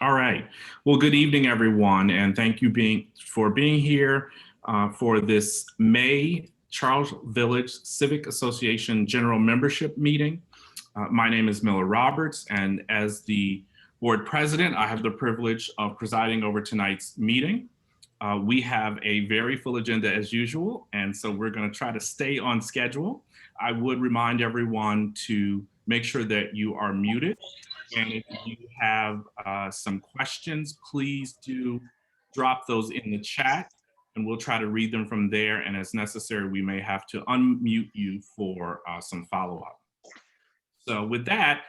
All right. Well, good evening, everyone, and thank you for being here for this May Charles Village Civic Association General Membership Meeting. My name is Miller Roberts, and as the board president, I have the privilege of presiding over tonight's meeting. We have a very full agenda as usual, and so we're going to try to stay on schedule. I would remind everyone to make sure that you are muted, and if you have some questions, please do drop those in the chat and we'll try to read them from there. And as necessary, we may have to unmute you for some follow-up. So with that,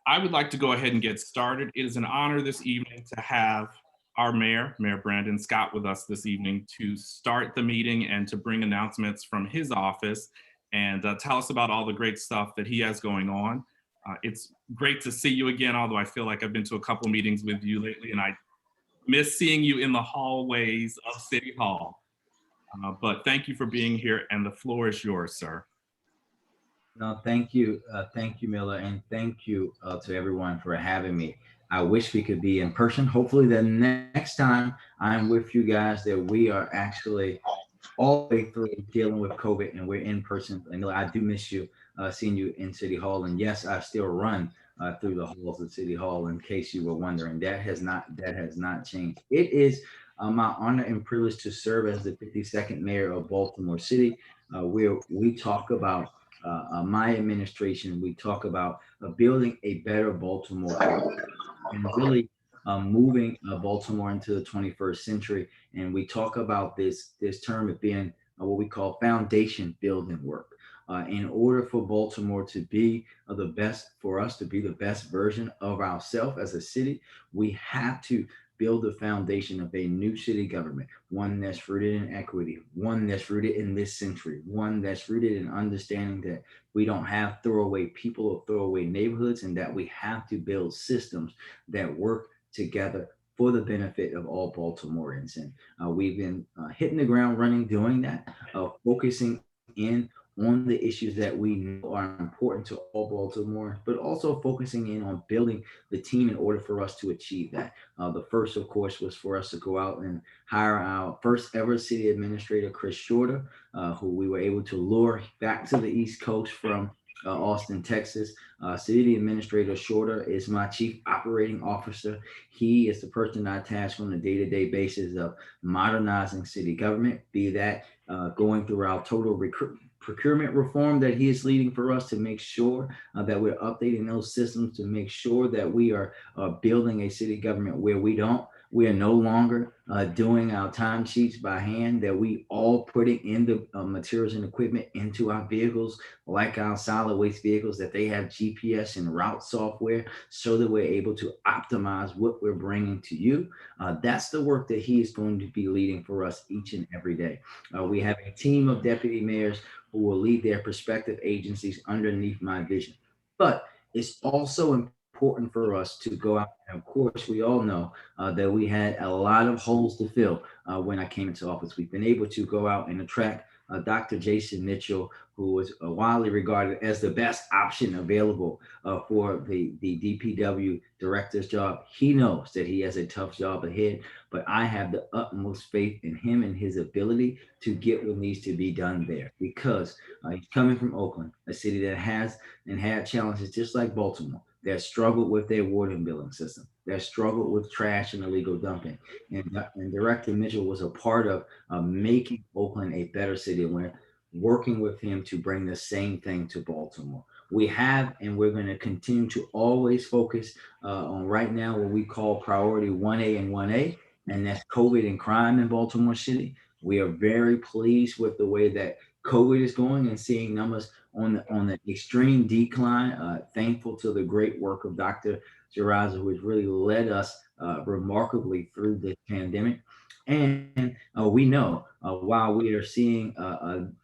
I would like to go ahead and get started. It is an honor this evening to have our Mayor Brandon Scott, with us this evening to start the meeting and to bring announcements from his office and tell us about all the great stuff that he has going on. It's great to see you again, although I feel like I've been to a couple meetings with you lately and I miss seeing you in the hallways of City Hall. But thank you for being here, and the floor is yours, sir. No, thank you. Thank you, Miller. And thank you to everyone for having me. I wish we could be in person. Hopefully, the next time I'm with you guys, that we are actually all the way through dealing with COVID and we're in person. And Miller, I do miss you, seeing you in City Hall. And yes, I still run through the halls of City Hall. In case you were wondering, that has not changed. It is my honor and privilege to serve as the 52nd mayor of Baltimore City, where we talk about my administration. We talk about building a better Baltimore and really moving Baltimore into the 21st century. And we talk about this term of being what we call foundation building work. In order for Baltimore to be the best, for us to be the best version of ourselves as a city, we have to build the foundation of a new city government, one that's rooted in equity, one that's rooted in this century, one that's rooted in understanding that we don't have throwaway people or throwaway neighborhoods, and that we have to build systems that work together for the benefit of all Baltimoreans. And we've been hitting the ground running doing that, focusing in on the issues that we know are important to all Baltimore, but also focusing in on building the team in order for us to achieve that. The first, of course, was for us to go out and hire our first ever city administrator, Chris Shorter, who we were able to lure back to the East Coast from Austin, Texas. City Administrator Shorter is my chief operating officer. He is the person I task on a day-to-day basis of modernizing city government, be that going through our total procurement reform that he is leading for us to make sure that we're updating those systems to make sure that we are building a city government where we are no longer doing our timesheets by hand, that we all putting in the materials and equipment into our vehicles, like our solid waste vehicles, that they have GPS and route software so that we're able to optimize what we're bringing to you. That's the work that he is going to be leading for us each and every day. We have a team of deputy mayors who will lead their prospective agencies underneath my vision. But it's also important for us to go out. And of course, we all know that we had a lot of holes to fill when I came into office. We've been able to go out and attract Dr. Jason Mitchell, who was widely regarded as the best option available for the DPW director's job. He knows that he has a tough job ahead, but I have the utmost faith in him and his ability to get what needs to be done there, because he's coming from Oakland, a city that has and had challenges just like Baltimore, that struggled with their water and billing system, that struggled with trash and illegal dumping. And Director Mitchell was a part of making Oakland a better city. And we're working with him to bring the same thing to Baltimore. We have, and we're going to continue to always focus on right now what we call priority 1A and 1A, and that's COVID and crime in Baltimore City. We are very pleased with the way that COVID is going and seeing numbers on the extreme decline. Thankful to the great work of Dr. Jiraza, who has really led us remarkably through this pandemic. And we know while we are seeing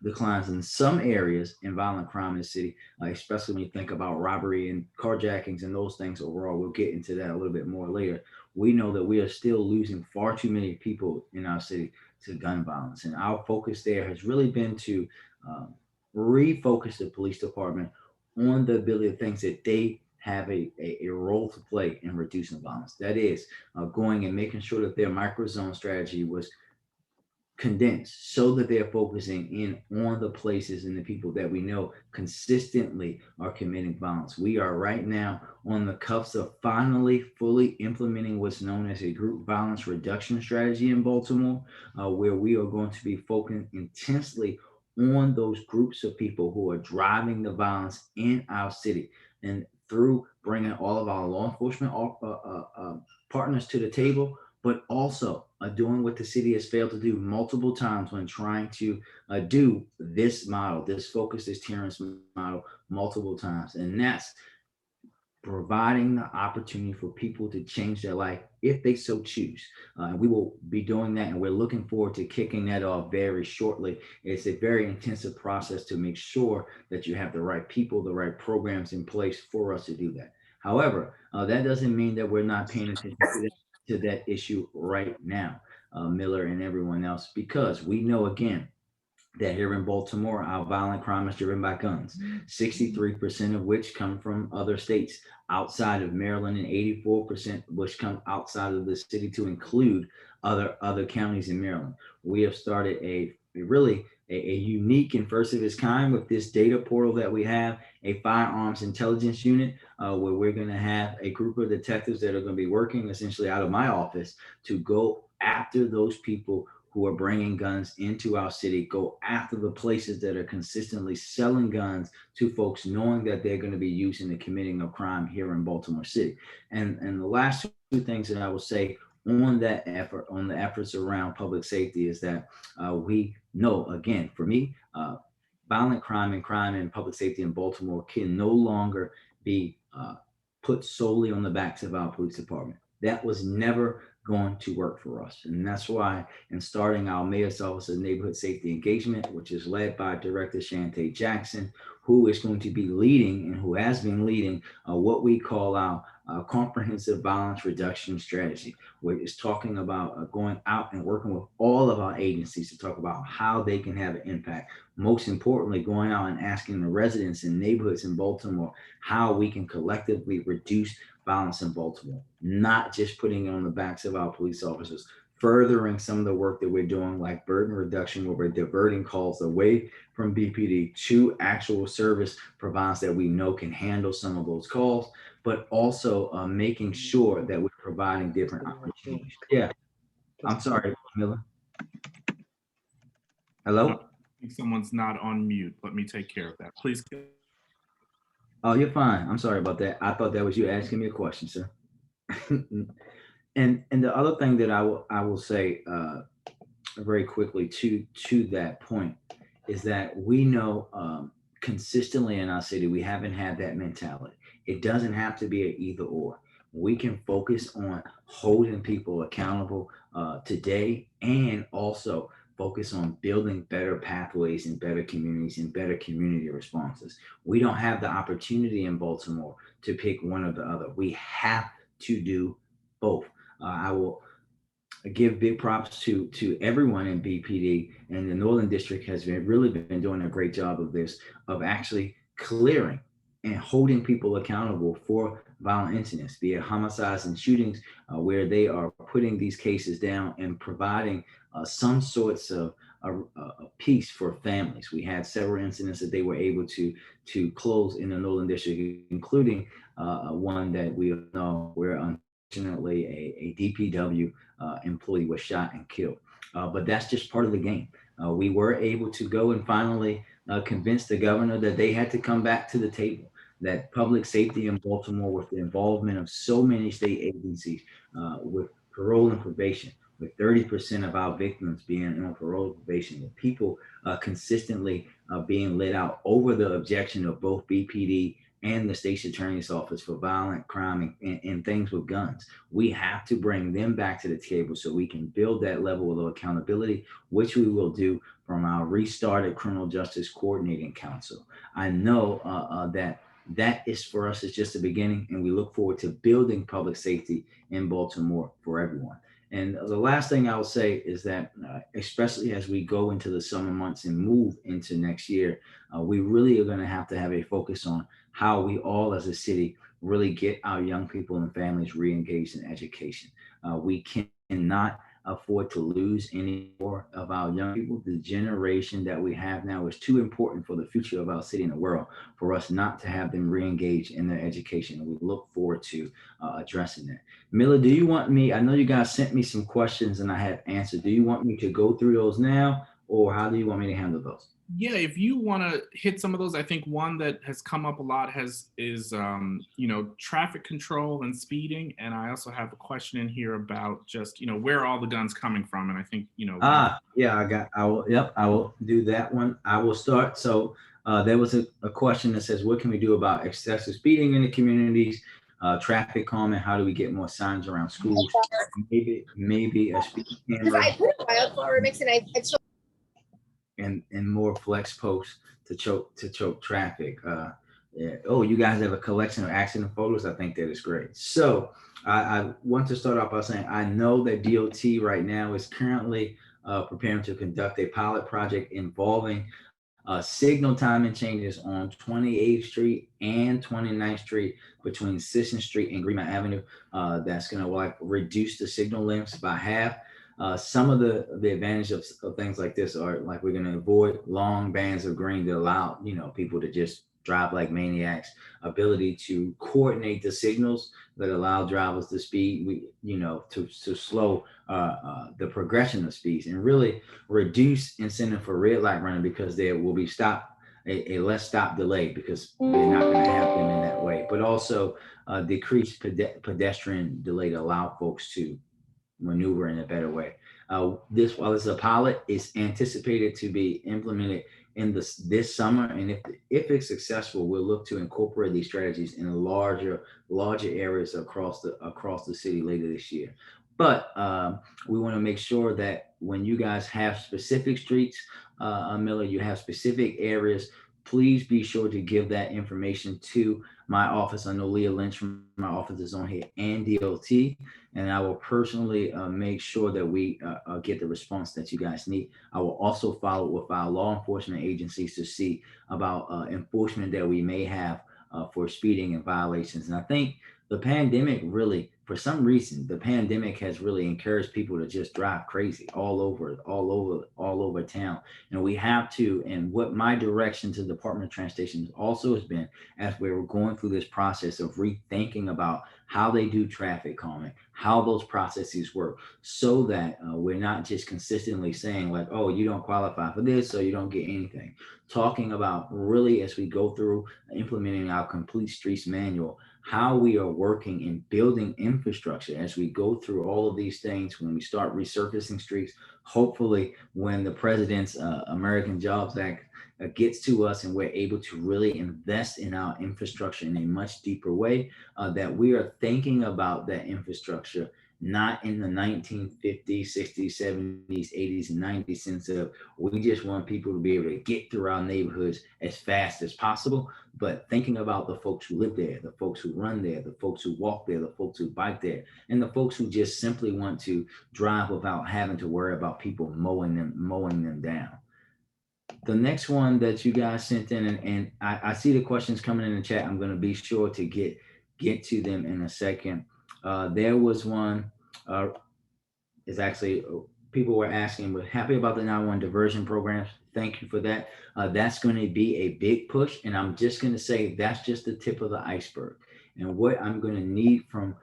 declines in some areas in violent crime in the city, especially when you think about robbery and carjackings and those things overall, we'll get into that a little bit more later. We know that we are still losing far too many people in our city to gun violence. And our focus there has really been to um, refocus the police department on the ability of things that they have a role to play in reducing violence. That is going and making sure that their microzone strategy was condensed so that they're focusing in on the places and the people that we know consistently are committing violence. We are right now on the cusp of finally fully implementing what's known as a group violence reduction strategy in Baltimore, where we are going to be focusing intensely on those groups of people who are driving the violence in our city. And through bringing all of our law enforcement partners to the table, but also doing what the city has failed to do multiple times when trying to do this model, this focus, this Terrence model multiple times. And that's providing the opportunity for people to change their life if they so choose. And we will be doing that. And we're looking forward to kicking that off very shortly. It's a very intensive process to make sure that you have the right people, the right programs in place for us to do that. However, that doesn't mean that we're not paying attention to that issue right now, Miller and everyone else, because we know again that here in Baltimore, our violent crime is driven by guns, 63% of which come from other states outside of Maryland, and 84% which come outside of the city, to include other counties in Maryland. We have started a unique and first of its kind with this data portal that we have, a firearms intelligence unit, where we're going to have a group of detectives that are going to be working essentially out of my office to go after those people who are bringing guns into our city, go after the places that are consistently selling guns to folks knowing that they're going to be used in the committing of crime here in Baltimore City. And the last two things that I will say on that effort, on the efforts around public safety, is that we know, again, for me, violent crime and crime and public safety in Baltimore can no longer be put solely on the backs of our police department. That was never going to work for us. And that's why in starting our Mayor's Office of Neighborhood Safety Engagement, which is led by Director Shantae Jackson, who is going to be leading and who has been leading what we call our comprehensive violence reduction strategy, where it's talking about going out and working with all of our agencies to talk about how they can have an impact. Most importantly, going out and asking the residents in neighborhoods in Baltimore how we can collectively reduce violence in Baltimore, not just putting it on the backs of our police officers, furthering some of the work that we're doing, like burden reduction, where we're diverting calls away from BPD to actual service providers that we know can handle some of those calls, but also making sure that we're providing different opportunities. Yeah, I'm sorry, Miller. Hello? I think someone's not on mute. Let me take care of that. Please. Oh, you're fine. I'm sorry about that. I thought that was you asking me a question, sir. and the other thing that I will say very quickly to that point is that we know consistently in our city we haven't had that mentality. It doesn't have to be an either or. We can focus on holding people accountable today, and also focus on building better pathways and better communities and better community responses. We don't have the opportunity in Baltimore to pick one or the other. We have to do both. I will give big props to everyone in BPD, and the Northern District has really been doing a great job of this, of actually clearing and holding people accountable for violent incidents, be it homicides and shootings, where they are putting these cases down and providing some sorts of peace for families. We had several incidents that they were able to close in the Northern District, including one that we know where unfortunately a DPW employee was shot and killed. But that's just part of the game. We were able to go and finally convince the governor that they had to come back to the table, that public safety in Baltimore, with the involvement of so many state agencies, with parole and probation, with 30% of our victims being on parole and probation, with people consistently being let out over the objection of both BPD and the state's attorney's office for violent crime and things with guns. We have to bring them back to the table so we can build that level of accountability, which we will do from our restarted Criminal Justice Coordinating Council. I know that is for us, is just the beginning, and we look forward to building public safety in Baltimore for everyone. And the last thing I will say is that, especially as we go into the summer months and move into next year, we really are going to have a focus on how we all as a city really get our young people and families re-engaged in education. We cannot afford to lose any more of our young people. The generation that we have now is too important for the future of our city and the world for us not to have them re-engage in their education. And we look forward to addressing that. Miller, do you want me? I know you guys sent me some questions and I have answered. Do you want me to go through those now, or how do you want me to handle those? Yeah, if you want to hit some of those, I think one that has come up a lot is traffic control and speeding, and I also have a question in here about just where are all the guns coming from, and I think Yeah, I will do that one. I will start. So there was a question that says, what can we do about excessive speeding in the communities, traffic calming? How do we get more signs around schools? Maybe a speed Because camera I put a wildflower mix and I still and more flex posts to choke traffic. Yeah. Oh, you guys have a collection of accident photos. I think that is great. So I want to start off by saying I know that DOT right now is currently preparing to conduct a pilot project involving signal timing changes on 28th Street and 29th Street between Sisson Street and Greenmount Avenue. That's going to like reduce the signal lengths by half. Some of the advantage of things like this are like we're going to avoid long bands of green that allow people to just drive like maniacs. Ability to coordinate the signals that allow drivers to speed, to slow the progression of speeds, and really reduce incentive for red light running because there will be a less stop delay because they're not going to have them in that way, but also decrease pedestrian delay to allow folks to maneuver in a better way. While it's a pilot, is anticipated to be implemented in this summer, and if it's successful, we'll look to incorporate these strategies in larger areas across the city later this year. But we want to make sure that when you guys have specific streets, Miller, you have specific areas, please be sure to give that information to my office. I know Leah Lynch from my office is on here, and DOT, and I will personally make sure that we get the response that you guys need. I will also follow with our law enforcement agencies to see about enforcement that we may have for speeding and violations. And I think the pandemic really, for some reason, the pandemic has really encouraged people to just drive crazy all over town. And we have to, and what my direction to the Department of Transportation also has been, as we were going through this process of rethinking about how they do traffic calming, how those processes work, so that we're not just consistently saying like, oh, you don't qualify for this, so you don't get anything. Talking about really as we go through implementing our complete streets manual, how we are working in building infrastructure as we go through all of these things. When we start resurfacing streets, hopefully when the president's American Jobs Act gets to us and we're able to really invest in our infrastructure in a much deeper way, that we are thinking about that infrastructure not in the 1950s, 60s, 70s, 80s, and 90s sense of we just want people to be able to get through our neighborhoods as fast as possible, but thinking about the folks who live there, the folks who run there, the folks who walk there, the folks who bike there, and the folks who just simply want to drive without having to worry about people mowing them down. The next one that you guys sent in, and I see the questions coming in the chat. I'm going to be sure to get to them in a second. There was one. Is actually people were asking, we're happy about the 911 diversion programs. Thank you for that. That's going to be a big push. And I'm just going to say that's just the tip of the iceberg. And what I'm going to need from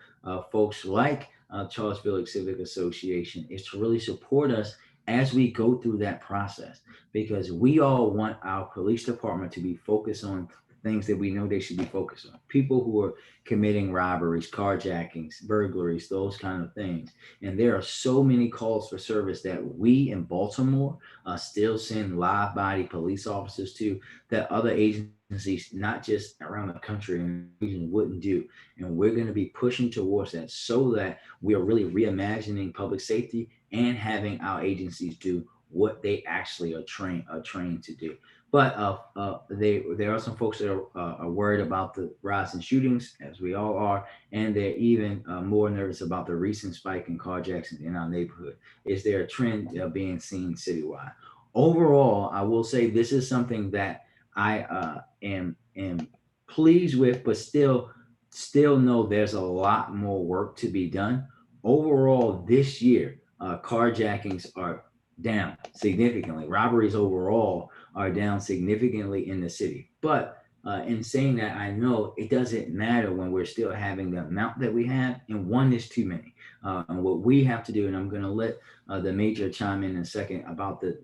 folks like Charles Village Civic Association is to really support us as we go through that process, because we all want our police department to be focused on things that we know they should be focused on. People who are committing robberies, carjackings, burglaries, those kind of things. And there are so many calls for service that we in Baltimore still send live body police officers to, that other agencies, not just around the country and region, wouldn't do. And we're going to be pushing towards that so that we are really reimagining public safety and having our agencies do what they actually are trained to do. But there are some folks that are worried about the rise in shootings, as we all are, and they're even more nervous about the recent spike in carjacks in our neighborhood. Is there a trend being seen citywide? Overall, I will say this is something that I am pleased with, but still still know there's a lot more work to be done. Overall, this year, carjackings are down significantly. Robberies overall are down significantly in the city. But in saying that, I know it doesn't matter when we're still having the amount that we have, and one is too many. And what we have to do, and I'm going to let the major chime in a second about the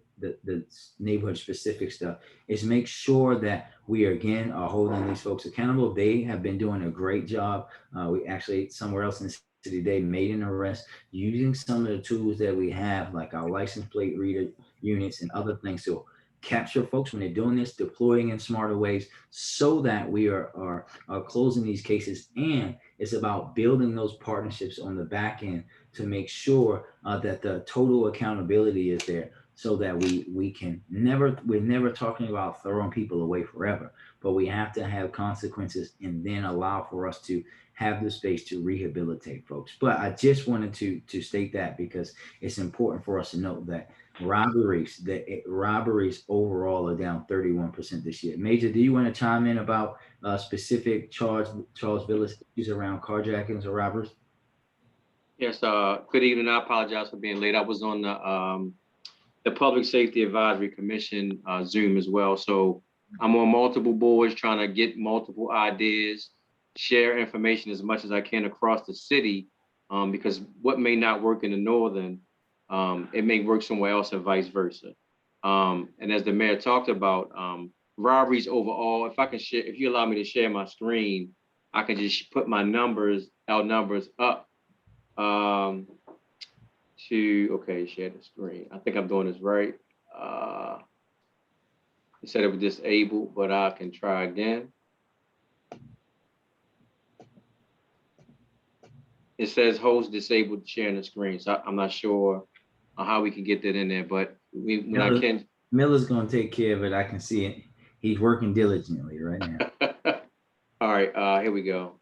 neighborhood specific stuff, is make sure that we again are holding these folks accountable. They have been doing a great job. We actually, somewhere else in the city, they made an arrest using some of the tools that we have, like our license plate reader units and other things to capture folks when they're doing this, deploying in smarter ways so that we are closing these cases. And it's about building those partnerships on the back end to make sure that the total accountability is there, so that we can we're never talking about throwing people away forever, but we have to have consequences and then allow for us to have the space to rehabilitate folks. But I just wanted to state that because it's important for us to note that robberies overall are down 31% this year. Major, do you want to chime in about specific Charlesville issues around carjackings or robberies? Yes, good evening. I apologize for being late. I was on the Public Safety Advisory Commission Zoom as well. So I'm on multiple boards trying to get multiple ideas, share information as much as I can across the city, because what may not work in the northern, it may work somewhere else and vice versa. And as the mayor talked about, robberies overall, if I can share, if you allow me to share my screen, I can just put my numbers, our numbers up. Okay, share the screen. I think I'm doing this right. It said it was disabled, but I can try again. It says host disabled sharing the screen. So I'm not sure how we can get that in there, but Miller's gonna take care of it. I can see it. He's working diligently right now. All right, here we go.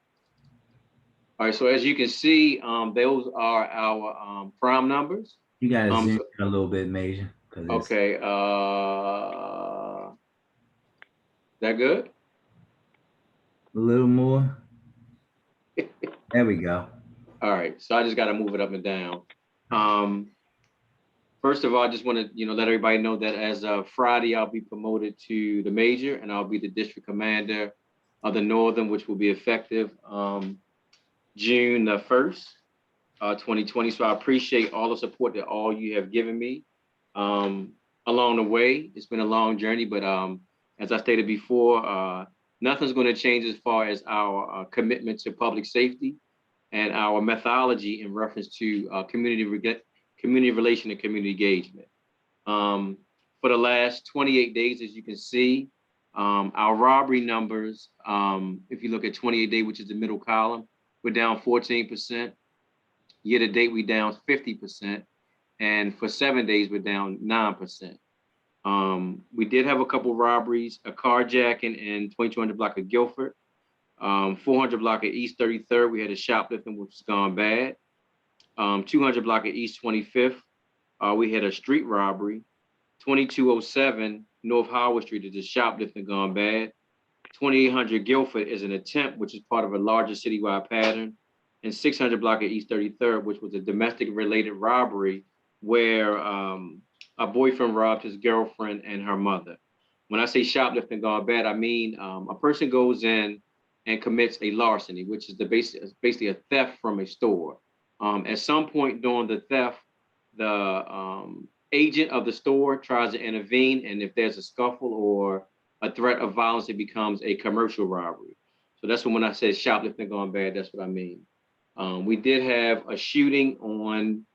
All right, so as you can see, those are our prime numbers. You gotta zoom in a little bit, Major. Okay, that good? A little more. There we go. All right, so I just got to move it up and down. First of all, I just want to let everybody know that as of Friday, I'll be promoted to the major, and I'll be the district commander of the Northern, which will be effective June the 1st, 2020. So I appreciate all the support that all you have given me along the way. It's been a long journey, but as I stated before, nothing's going to change as far as our commitment to public safety and our methodology in reference to community relation and community engagement. For the last 28 days, as you can see, our robbery numbers, if you look at 28 day, which is the middle column, we're down 14%. Year to date, we're down 50%. And for 7 days, we're down 9%. We did have a couple robberies, a carjacking in 2200 block of Guilford, 400 block of East 33rd, we had a shoplifting, which has gone bad. 200 block of East 25th, we had a street robbery. 2207 North Howard Street is a shoplifting gone bad. 2800 Guilford is an attempt, which is part of a larger citywide pattern. And 600 block of East 33rd, which was a domestic related robbery where a boyfriend robbed his girlfriend and her mother. When I say shoplifting gone bad, I mean a person goes in and commits a larceny, which is basically a theft from a store. At some point during the theft, the agent of the store tries to intervene, and if there's a scuffle or a threat of violence, it becomes a commercial robbery. So that's when I say shoplifting gone bad, that's what I mean. We did have a shooting on,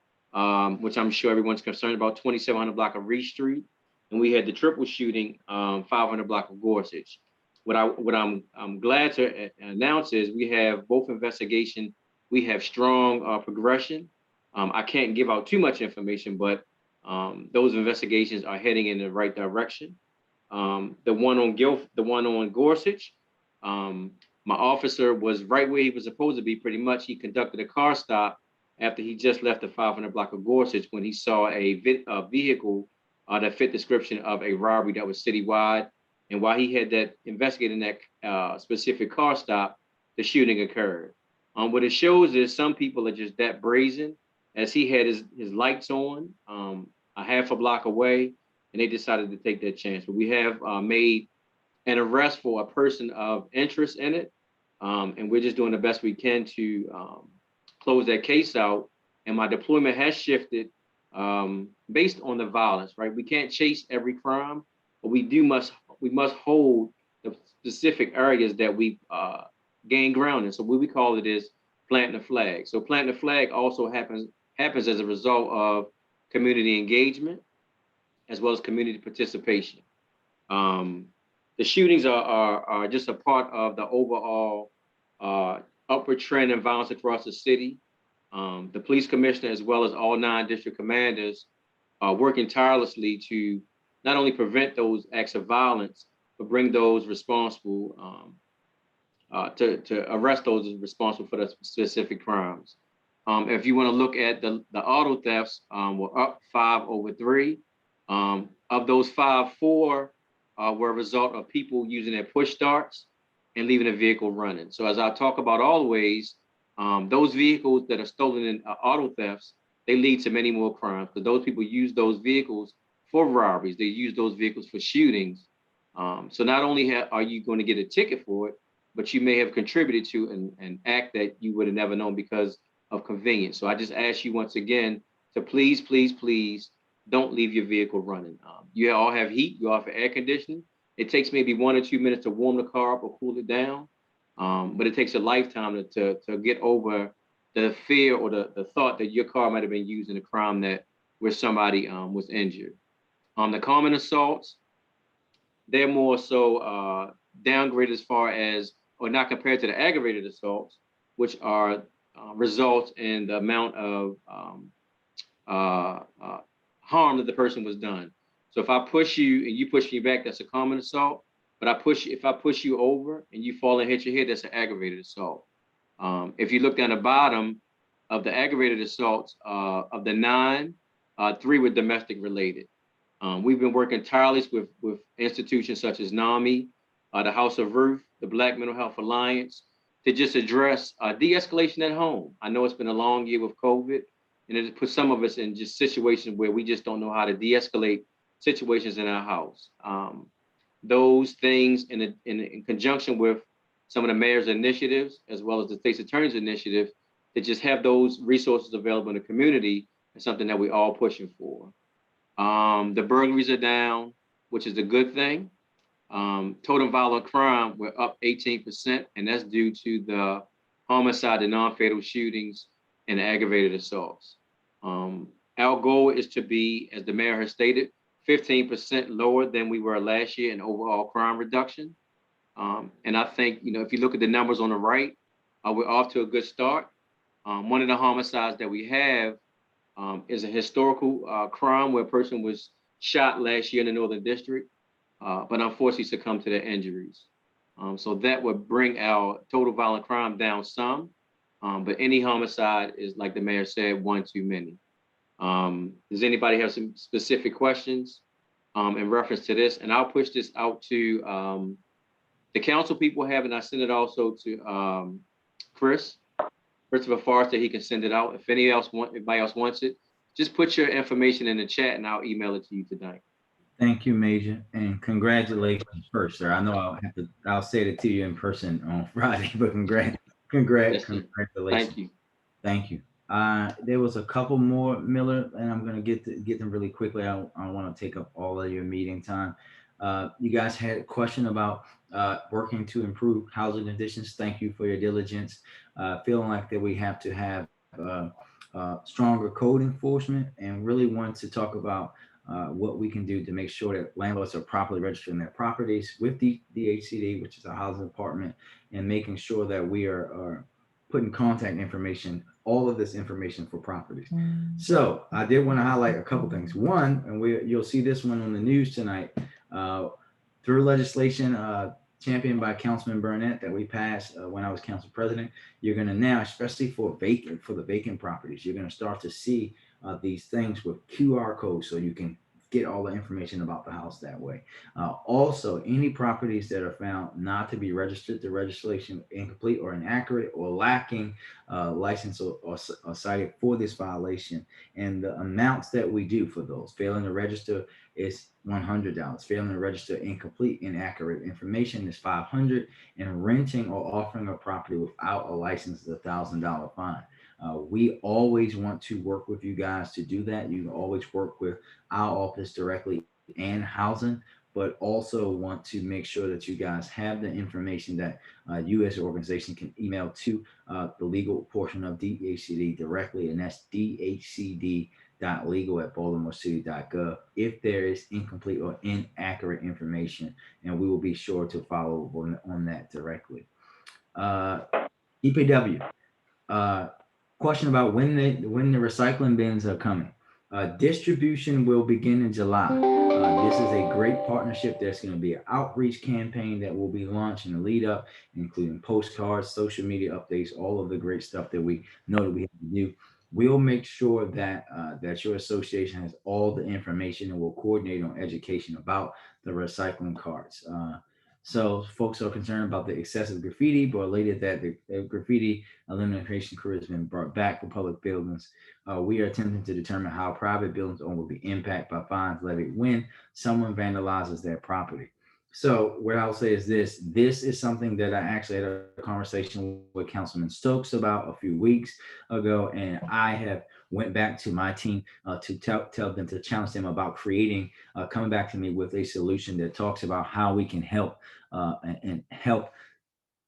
which I'm sure everyone's concerned about, 2700 block of Reed Street, and we had the triple shooting, 500 block of Gorsuch. What I'm glad to announce is we have both investigations. We have strong progression. I can't give out too much information, but those investigations are heading in the right direction. The one on Gorsuch, my officer was right where he was supposed to be. Pretty much, he conducted a car stop after he just left the 500 block of Gorsuch when he saw a vehicle that fit description of a robbery that was citywide. And while he had that investigating that specific car stop, the shooting occurred. What it shows is some people are just that brazen, as he had his lights on a half a block away, and they decided to take that chance. But we have made an arrest for a person of interest in it, and we're just doing the best we can to close that case out. And my deployment has shifted based on the violence, right? We can't chase every crime, but we must hold the specific areas that we gain ground in. So what we call it is planting the flag. So planting the flag also happens as a result of community engagement as well as community participation. The shootings are just a part of the overall upward trend in violence across the city. The police commissioner, as well as all 9 district commanders, are working tirelessly to not only prevent those acts of violence, but bring those responsible to arrest those responsible for the specific crimes. If you want to look at the auto thefts, we're up 5 over 3. Of those 5, 4 were a result of people using their push starts and leaving a vehicle running. So as I talk about always, those vehicles that are stolen in auto thefts, they lead to many more crimes, because those people use those vehicles for robberies. They use those vehicles for shootings. So not only are you going to get a ticket for it, but you may have contributed to an act that you would have never known because of convenience. So I just ask you once again to please, please, please don't leave your vehicle running. You all have heat, you all have air conditioning. It takes maybe 1 or 2 minutes to warm the car up or cool it down. But it takes a lifetime to get over the fear or the thought that your car might have been used in a crime where somebody was injured. The common assaults, they're more so downgraded as far as, or not compared to the aggravated assaults, which are results in the amount of harm that the person was done. So if I push you and you push me back, that's a common assault. But if I push you over and you fall and hit your head, that's an aggravated assault. If you look down the bottom of the aggravated assaults, of the 9, 3 were domestic related. We've been working tirelessly with institutions such as NAMI, the House of Ruth, the Black Mental Health Alliance, to just address de-escalation at home. I know it's been a long year with COVID, and it put some of us in just situations where we just don't know how to de-escalate situations in our house. Those things in conjunction with some of the mayor's initiatives, as well as the state's attorney's initiative, to just have those resources available in the community is something that we're all pushing for. The burglaries are down, which is a good thing. Total violent crime, we're up 18%, and that's due to the homicide and non-fatal shootings and aggravated assaults. Our goal is to be, as the mayor has stated, 15% lower than we were last year in overall crime reduction. And I think, if you look at the numbers on the right, we're off to a good start. One of the homicides that we have is a historical crime where a person was shot last year in the Northern District, but unfortunately succumbed to their injuries. So that would bring our total violent crime down some, but any homicide is, like the mayor said, one too many. Does anybody have some specific questions in reference to this? And I'll push this out to the council people have, and I send it also to Christopher Forrester. He can send it out. If anybody else wants it, just put your information in the chat and I'll email it to you tonight. Thank you, Major, and congratulations first, sir. I know I'll say it to you in person on Friday, but congratulations. Thank you. Thank you. There was a couple more, Miller, and I'm going to get them really quickly. I don't want to take up all of your meeting time. You guys had a question about working to improve housing conditions. Thank you for your diligence. Feeling like that we have to have stronger code enforcement, and really want to talk about what we can do to make sure that landlords are properly registering their properties with the DHCD, which is a housing department, and making sure that we are putting contact information, all of this information for properties. So I did want to highlight a couple things. One, and you'll see this one on the news tonight, through legislation championed by Councilman Burnett that we passed when I was council president, you're going to now, especially for the vacant properties, you're going to start to see these things with QR codes, so you can get all the information about the house that way. Also, any properties that are found not to be registered, the registration incomplete or inaccurate or lacking license or cited for this violation, and the amounts that we do for those. Failing to register is $100. Failing to register incomplete, inaccurate information is $500, and renting or offering a property without a license is a $1,000 fine. We always want to work with you guys to do that. You can always work with our office directly and housing, but also want to make sure that you guys have the information that you as an organization can email to the legal portion of DHCD directly, and that's dhcd.legal@baltimorecity.gov if there is incomplete or inaccurate information, and we will be sure to follow on that directly. EPW. Question about when the recycling bins are coming. Distribution will begin in July. This is a great partnership. There's going to be an outreach campaign that will be launched in the lead up, including postcards, social media updates, all of the great stuff that we know that we have to do. We'll make sure that that your association has all the information, and we'll coordinate on education about the recycling carts. So folks are concerned about the excessive graffiti, but related that the graffiti elimination crew has been brought back for public buildings. We are attempting to determine how private buildings owned will be impacted by fines levied when someone vandalizes their property. So what I'll say is this is something that I actually had a conversation with Councilman Stokes about a few weeks ago, and I have went back to my team to tell them, to challenge them about creating, coming back to me with a solution that talks about how we can help and help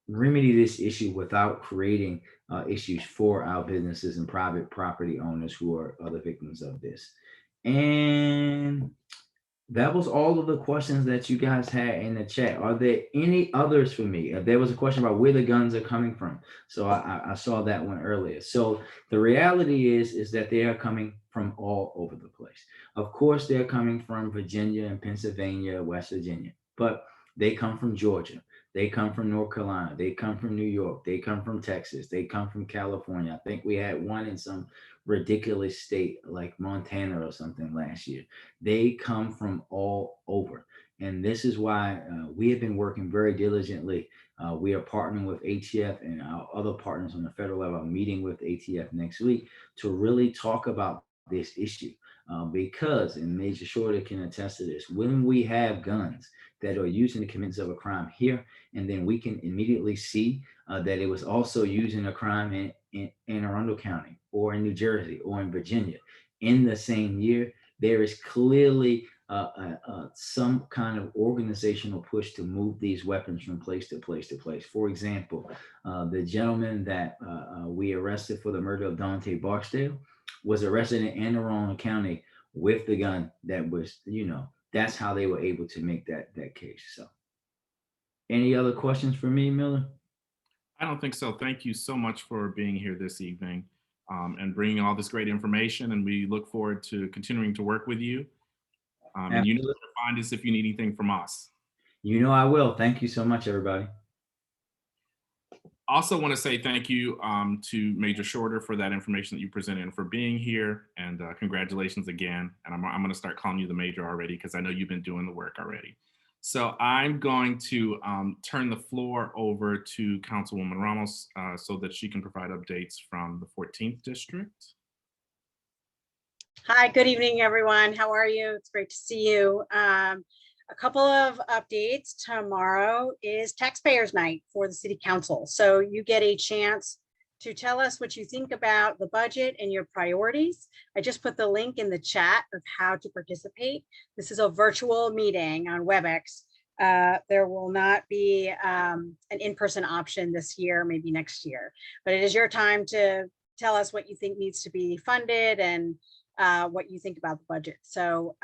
remedy this issue without creating issues for our businesses and private property owners who are other victims of this. And that was all of the questions that you guys had in the chat. Are there any others for me? There was a question about where the guns are coming from. So I saw that one earlier. So the reality is that they are coming from all over the place. Of course, they're coming from Virginia and Pennsylvania, West Virginia, but they come from Georgia. They come from North Carolina. They come from New York. They come from Texas. They come from California. I think we had one in some ridiculous state like Montana or something last year. They come from all over. And this is why we have been working very diligently. We are partnering with ATF and our other partners on the federal level. I'm meeting with ATF next week to really talk about this issue. Because, and Major Shorter can attest to this, when we have guns that are used in the commitment of a crime here, and then we can immediately see that it was also used in a crime in Anne Arundel County or in New Jersey or in Virginia in the same year, there is clearly some kind of organizational push to move these weapons from place to place to place. For example, the gentleman that we arrested for the murder of Dante Barksdale was arrested in Anne Arundel County with the gun that was, that's how they were able to make that case. So any other questions for me, Miller? I don't think so. Thank you so much for being here this evening and bringing all this great information. And we look forward to continuing to work with you. And you know where to find us if you need anything from us. I will. Thank you so much, everybody. Also want to say thank you to Major Shorter for that information that you presented and for being here. And congratulations again. And I'm going to start calling you the Major already because I know you've been doing the work already. So I'm going to turn the floor over to Councilwoman Ramos so that she can provide updates from the 14th District. Hi, good evening, everyone. How are you? It's great to see you. A couple of updates. Tomorrow is Taxpayers Night for the City Council. So you get a chance to tell us what you think about the budget and your priorities. I just put the link in the chat of how to participate. This is a virtual meeting on WebEx. There will not be an in-person option this year, maybe next year, but it is your time to tell us what you think needs to be funded and what you think about the budget. So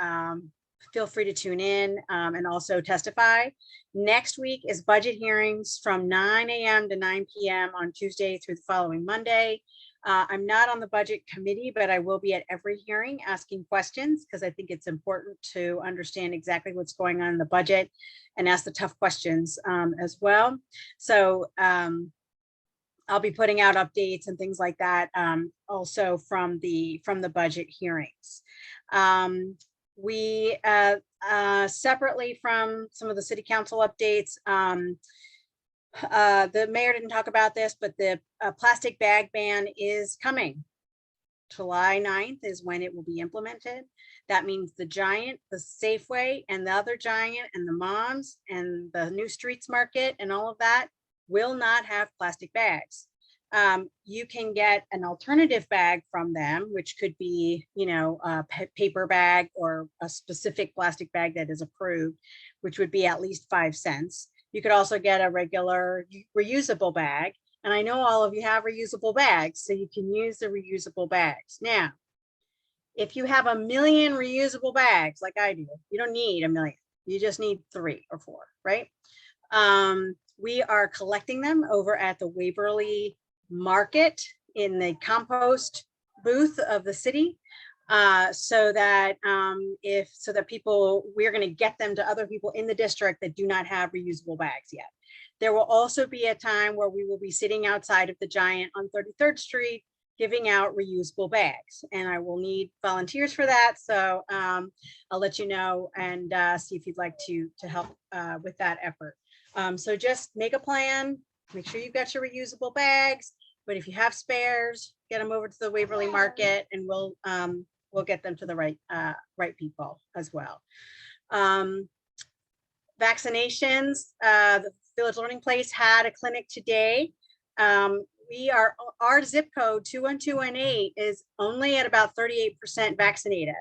feel free to tune in and also testify. Next week is budget hearings from 9 a.m. to 9 p.m. on Tuesday through the following Monday. I'm not on the budget committee, but I will be at every hearing asking questions because I think it's important to understand exactly what's going on in the budget and ask the tough questions as well. So I'll be putting out updates and things like that also from the budget hearings. We, separately from some of the city council updates, the mayor didn't talk about this, but the plastic bag ban is coming. July 9th is when it will be implemented. That means the Giant, the Safeway, and the other Giant, and the Moms, and the New Streets Market, and all of that will not have plastic bags. You can get an alternative bag from them, which could be, you know, a paper bag or a specific plastic bag that is approved, which would be at least 5 cents. You could also get a regular reusable bag. And I know all of you have reusable bags, so you can use the reusable bags. Now, if you have 1 million reusable bags like I do, you don't need 1 million. You just need 3 or 4, right? We are collecting them over at the Waverly Market in the compost booth of the city, so that people, we're going to get them to other people in the district that do not have reusable bags yet. There will also be a time where we will be sitting outside of the Giant on 33rd Street giving out reusable bags, and I will need volunteers for that. So I'll let you know and see if you'd like to help with that effort. So just make a plan, make sure you've got your reusable bags, but if you have spares, get them over to the Waverly Market, and we'll get them to the right people as well. Vaccinations, the Village Learning Place had a clinic today. Our zip code 21218 is only at about 38% vaccinated.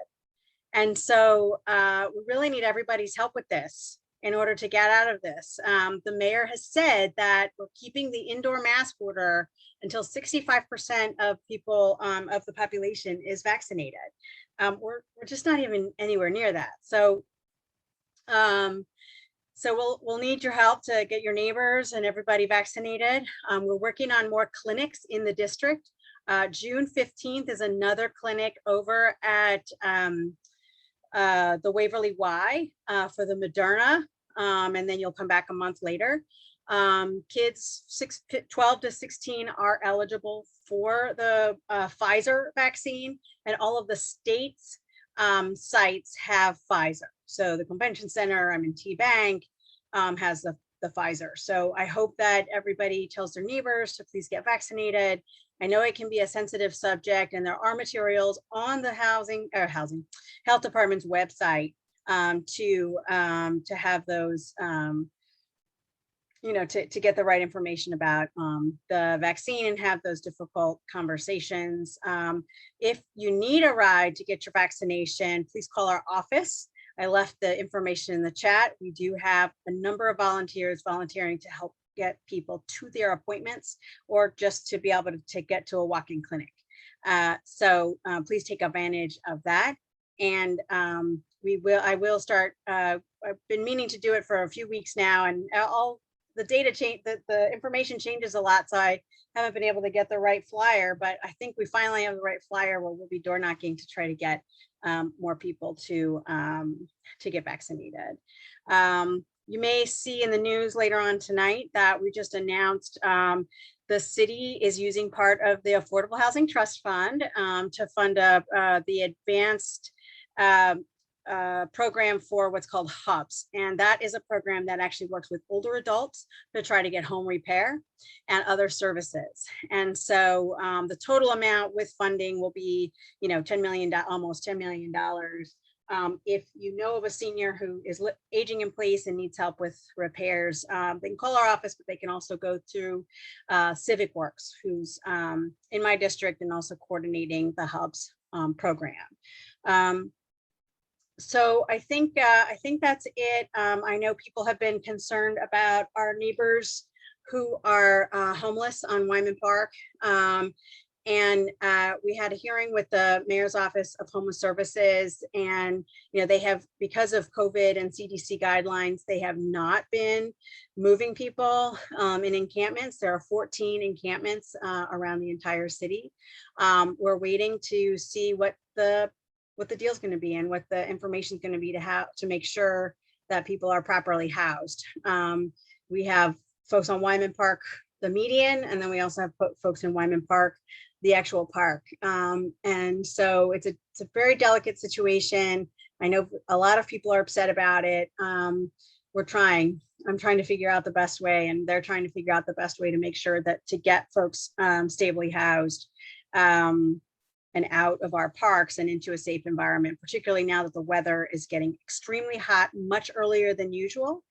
And so we really need everybody's help with this in order to get out of this. The mayor has said that we're keeping the indoor mask order until 65% of people, of the population is vaccinated. We're just not even anywhere near that. So we'll need your help to get your neighbors and everybody vaccinated. We're working on more clinics in the district. June 15th is another clinic over at the Waverly Y for the Moderna, and then you'll come back a month later. Kids 12 to 16 are eligible for the Pfizer vaccine, and all of the states sites have Pfizer. So the convention center, M&T Bank has the Pfizer. So I hope that everybody tells their neighbors to please get vaccinated. I know it can be a sensitive subject, and there are materials on the health department's website to have those, you know, to get the right information about the vaccine and have those difficult conversations. If you need a ride to get your vaccination, please call our office. I left the information in the chat. We do have a number of volunteers volunteering to help get people to their appointments, or just to be able to get to a walk-in clinic. So please take advantage of that. And I will start, I've been meaning to do it for a few weeks now, and all the data change, the information changes a lot. So I haven't been able to get the right flyer, but I think we finally have the right flyer where we'll be door knocking to try to get more people to get vaccinated. You may see in the news later on tonight that we just announced the city is using part of the Affordable Housing Trust Fund to fund the advanced program for what's called hubs. And that is a program that actually works with older adults to try to get home repair and other services. And so the total amount with funding will be, you know, $10 million, almost $10 million. If you know of a senior who is aging in place and needs help with repairs, they can call our office, but they can also go through Civic Works, who's in my district and also coordinating the hubs program. So I think that's it. I know people have been concerned about our neighbors who are homeless on Wyman Park. And we had a hearing with the Mayor's Office of Homeless Services, and you know, they have, because of COVID and CDC guidelines, they have not been moving people in encampments. There are 14 encampments around the entire city. We're waiting to see what the deal is going to be and what the information is going to be to make sure that people are properly housed. We have folks on Wyman Park, the median, and then we also have folks in Wyman Park, the actual park. And so it's a very delicate situation. I know a lot of people are upset about it. We're trying. I'm trying to figure out the best way, and they're trying to figure out the best way to make sure that to get folks stably housed and out of our parks and into a safe environment, particularly now that the weather is getting extremely hot much earlier than usual.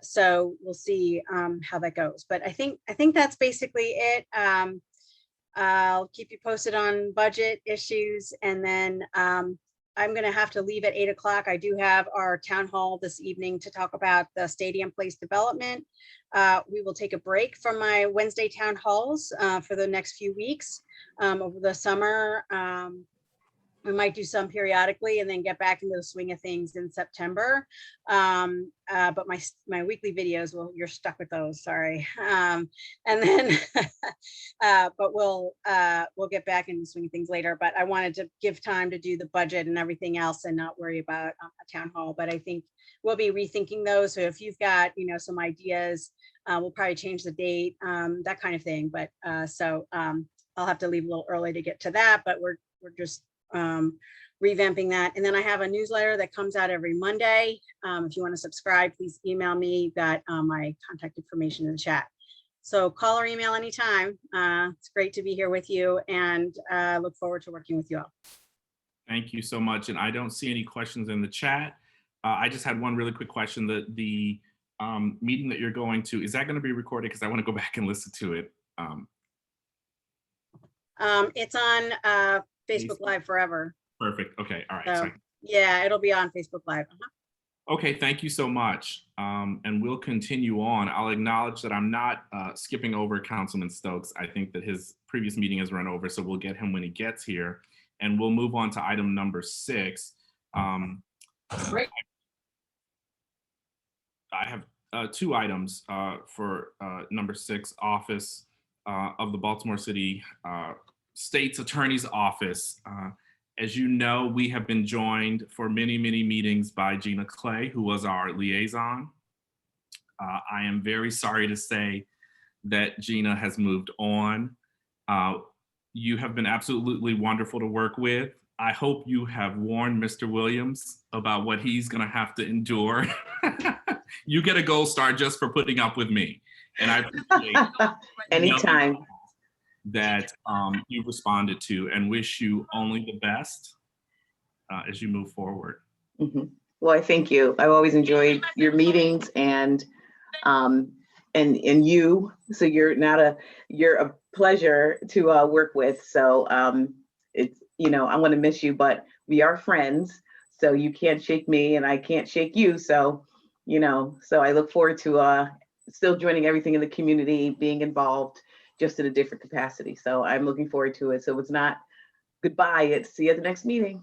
So we'll see how that goes. But I think that's basically it. I'll keep you posted on budget issues, and then I'm going to have to leave at 8 o'clock. I do have our town hall this evening to talk about the stadium place development. We will take a break from my Wednesday town halls for the next few weeks over the summer. We might do some periodically and then get back into the swing of things in September. But my weekly videos, well, you're stuck with those, sorry. And then, but we'll get back into the swing of things later. But I wanted to give time to do the budget and everything else and not worry about a town hall. But I think we'll be rethinking those. So if you've got, some ideas, we'll probably change the date, that kind of thing. But I'll have to leave a little early to get to that, but we're just revamping that. And then I have a newsletter that comes out every Monday. If you want to subscribe, please email me. You've got my contact information in the chat. So call or email anytime. It's great to be here with you, and look forward to working with you all. Thank you so much. And I don't see any questions in the chat. I just had one really quick question. The meeting that you're going to, is that going to be recorded? Because I want to go back and listen to it. It's on Facebook Live forever. Perfect. Okay. All right. So, yeah, it'll be on Facebook Live. Okay. Thank you so much. And we'll continue on. I'll acknowledge that I'm not skipping over Councilman Stokes. I think that his previous meeting has run over, so we'll get him when he gets here. And we'll move on to item number 6. Great. I have 2 items for number 6, office of the Baltimore City State's Attorney's Office. As you know, we have been joined for many, many meetings by Gina Clay, who was our liaison. I am very sorry to say that Gina has moved on. You have been absolutely wonderful to work with. I hope you have warned Mr. Williams about what he's gonna have to endure. You get a gold star just for putting up with me. And I appreciate anytime that you responded to, and wish you only the best as you move forward. Mm-hmm. Well, I thank you. I've always enjoyed your meetings and you. So you're a pleasure to work with. So it's, I'm going to miss you, but we are friends. So you can't shake me and I can't shake you. So, so I look forward to still joining everything in the community, being involved, just in a different capacity. So I'm looking forward to it. So it's not goodbye, it's see you at the next meeting.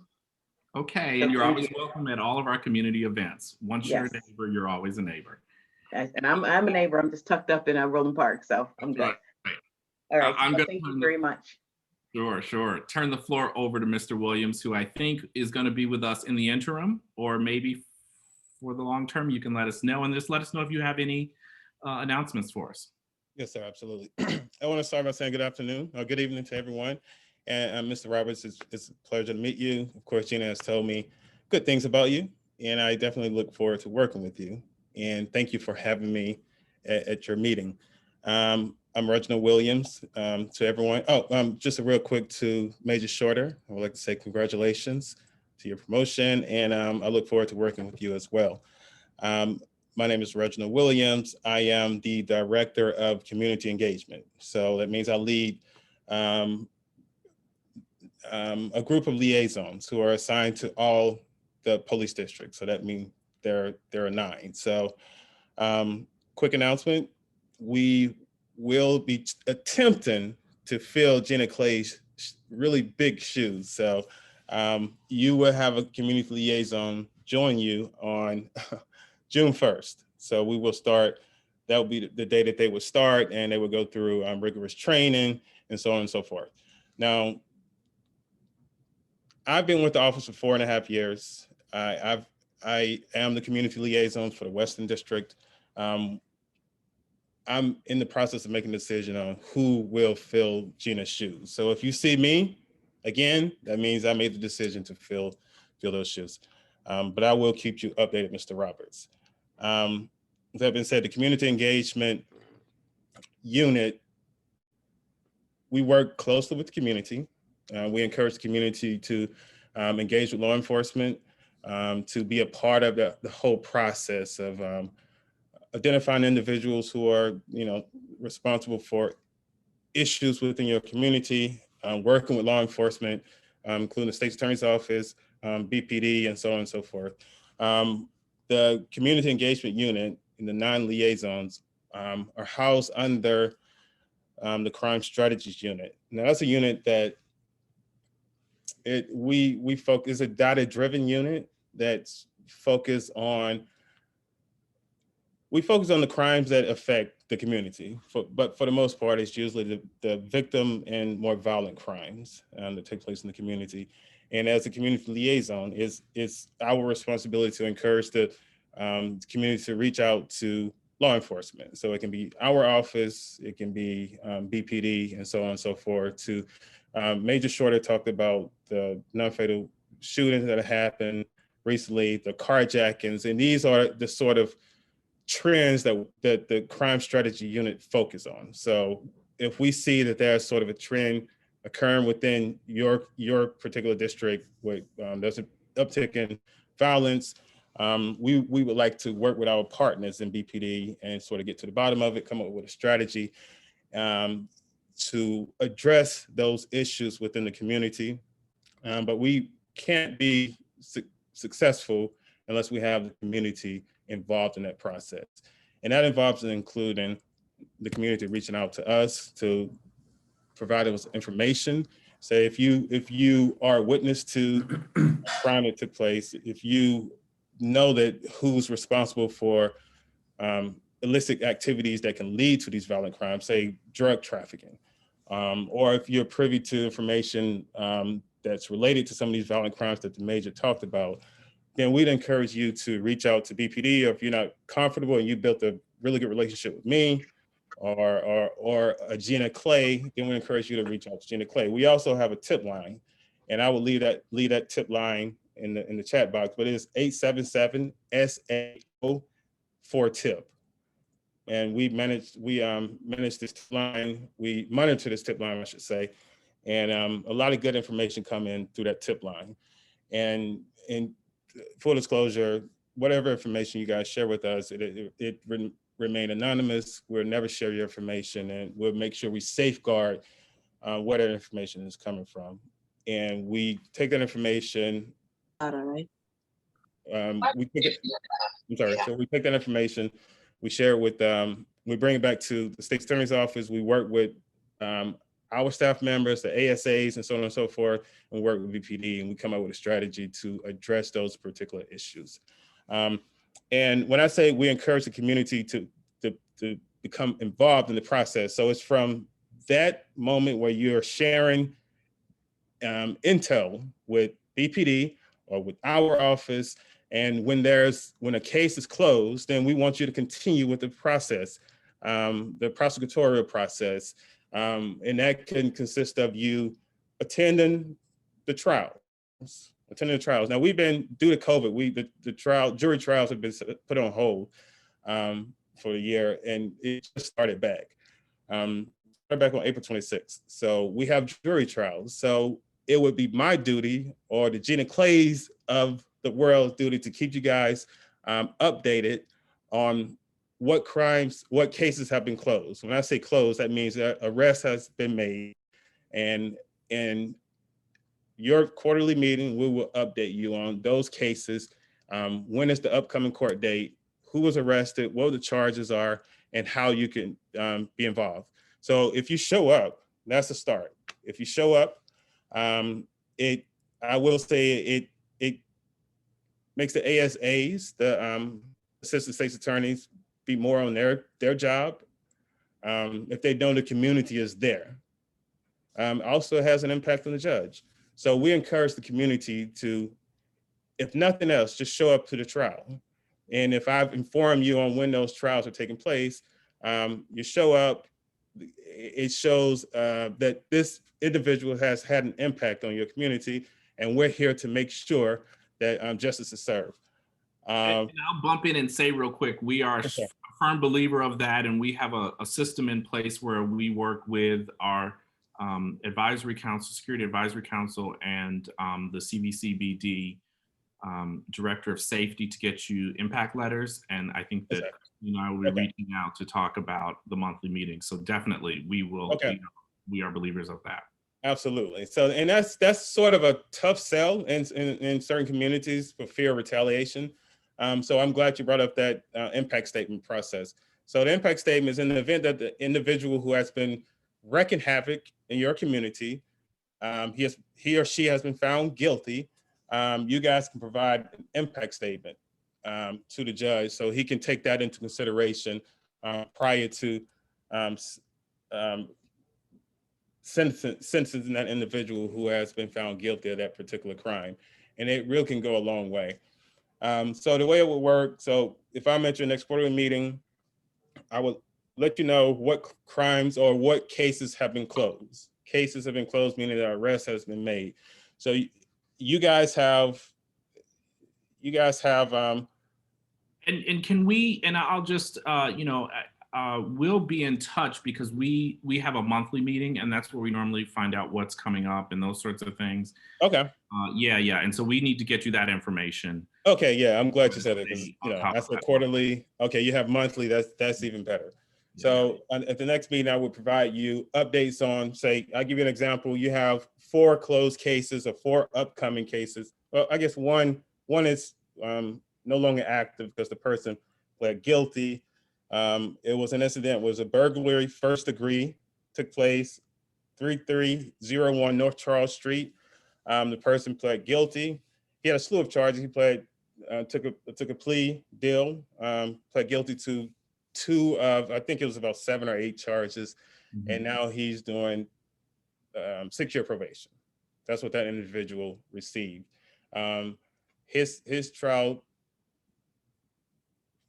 Okay, So and you're thank always welcome at all of our community events. Once you're a Yes. neighbor, you're always a neighbor. Yes, and I'm a neighbor. I'm just tucked up in Roland Park, so I'm good. Right. All right, I'm so gonna thank you turn very much. Sure. Turn the floor over to Mr. Williams, who I think is going to be with us in the interim, or maybe for the long term. You can let us know, and just let us know if you have any announcements for us. Yes, sir, absolutely. I want to start by saying good afternoon or good evening to everyone. And Mr. Roberts, it's a pleasure to meet you. Of course, Gina has told me good things about you, and I definitely look forward to working with you. And thank you for having me at your meeting. I'm Reginald Williams. To everyone. Just a real quick to Major Shorter. I would like to say congratulations to your promotion, and I look forward to working with you as well. My name is Reginald Williams. I am the Director of Community Engagement. So that means I lead a group of liaisons who are assigned to all the police districts. So that means there are 9. So quick announcement, we will be attempting to fill Gina Clay's really big shoes. So you will have a community liaison join you on June 1st. So we will start, that will be the day that they would start, and they would go through rigorous training and so on and so forth. Now, I've been with the office for 4.5 years. I am the community liaison for the Western District. I'm in the process of making a decision on who will fill Gina's shoes. So if you see me again, that means I made the decision to fill those shoes. but I will keep you updated, Mr. Roberts. That being said, the community engagement unit, we work closely with the community. We encourage the community to engage with law enforcement, to be a part of the whole process of identifying individuals who are, responsible for issues within your community, working with law enforcement, including the State's Attorney's Office, BPD, and so on and so forth. The community engagement unit and the 9 liaisons are housed under the crime strategies unit. Now that's a unit that we focus, a data-driven unit that's focused on. We focus on the crimes that affect the community, but for the most part, it's usually the victim and more violent crimes that take place in the community. And as a community liaison, it's our responsibility to encourage the community to reach out to law enforcement. So it can be our office, it can be BPD, and so on and so forth. To Major Shorter talked about the non-fatal shootings that have happened recently, the carjackings, and these are the sort of trends that the crime strategy unit focus on. So if we see that there's sort of a trend occurring within your particular district, with there's an uptick in violence, we would like to work with our partners in BPD and sort of get to the bottom of it, come up with a strategy to address those issues within the community. But we can't be successful unless we have the community involved in that process. And that involves including the community reaching out to us to provide us information. Say if you are a witness to a crime that took place, if you know that who's responsible for illicit activities that can lead to these violent crimes, say drug trafficking, or if you're privy to information that's related to some of these violent crimes that the Major talked about, then we'd encourage you to reach out to BPD. Or if you're not comfortable and you built a really good relationship with me or Gina Clay, then we encourage you to reach out to Gina Clay. We also have a tip line, and I will leave that tip line in the chat box, but it is 877-SAO-4TIP. And we manage this tip line. We monitor this tip line, I should say. And a lot of good information come in through that tip line. And in full disclosure, whatever information you guys share with us, it remain anonymous. We'll never share your information, and we'll make sure we safeguard where that information is coming from. And we take that information. All right. So we take that information, we share it with, we bring it back to the State's Attorney's Office. We work with our staff members, the ASAs, and so on and so forth, and work with BPD, and we come up with a strategy to address those particular issues. And when I say we encourage the community to become involved in the process, so it's from that moment where you're sharing intel with BPD or with our office, and when a case is closed, then we want you to continue with the process, the prosecutorial process. And that can consist of you attending the trials. Now we've been, due to COVID, jury trials have been put on hold for a year, and it just started back. Started back on April 26th. So we have jury trials. So it would be my duty, or the Gina Clay's of the world's duty, to keep you guys updated on what cases have been closed. When I say closed, that means that arrest has been made, and in your quarterly meeting, we will update you on those cases. When is the upcoming court date? Who was arrested? What the charges are, and how you can be involved. So if you show up, that's a start. If you show up, I will say it makes the ASAs, the assistant state's attorneys, be more on their job. If they know the community is there. Also has an impact on the judge. So we encourage the community to, if nothing else, just show up to the trial. And if I've informed you on when those trials are taking place, you show up, it shows that this individual has had an impact on your community, and we're here to make sure that justice is served. And I'll bump in and say real quick, we are a Okay. firm believer of that, and we have a system in place where we work with our advisory council, security advisory council, and the CVCBD director of safety to get you impact letters. And I think that I will be Okay. reaching out to talk about the monthly meeting. So definitely we will, Okay. we are believers of that. Absolutely. So, and that's sort of a tough sell in certain communities for fear of retaliation. So I'm glad you brought up that impact statement process. So the impact statement is in the event that the individual who has been wreaking havoc in your community, he or she has been found guilty, you guys can provide an impact statement to the judge so he can take that into consideration prior to sentencing that individual who has been found guilty of that particular crime. And it really can go a long way. So the way it would work, so if I'm at your next quarterly meeting, I would let you know what crimes or what cases have been closed. Cases have been closed, meaning that arrest has been made. So you guys have, And can we, and I'll just, we'll be in touch because we have a monthly meeting, and that's where we normally find out what's coming up and those sorts of things. okay. Yeah. And so we need to get you that information. Okay, yeah, I'm glad you said it because On top I of said that. quarterly. Okay, you have monthly. That's even better. So at the next meeting, I would provide you updates on, say, I'll give you an example. You have 4 closed cases or 4 upcoming cases. Well, I guess one is no longer active because the person pled guilty. It was an incident, was a burglary, first degree, took place 3301 North Charles Street. The person pled guilty. He had a slew of charges. He took a plea deal, pled guilty to 2 of, I think it was about 7 or 8 charges. Mhm. And now he's doing 6-year probation. That's what that individual received. His trial,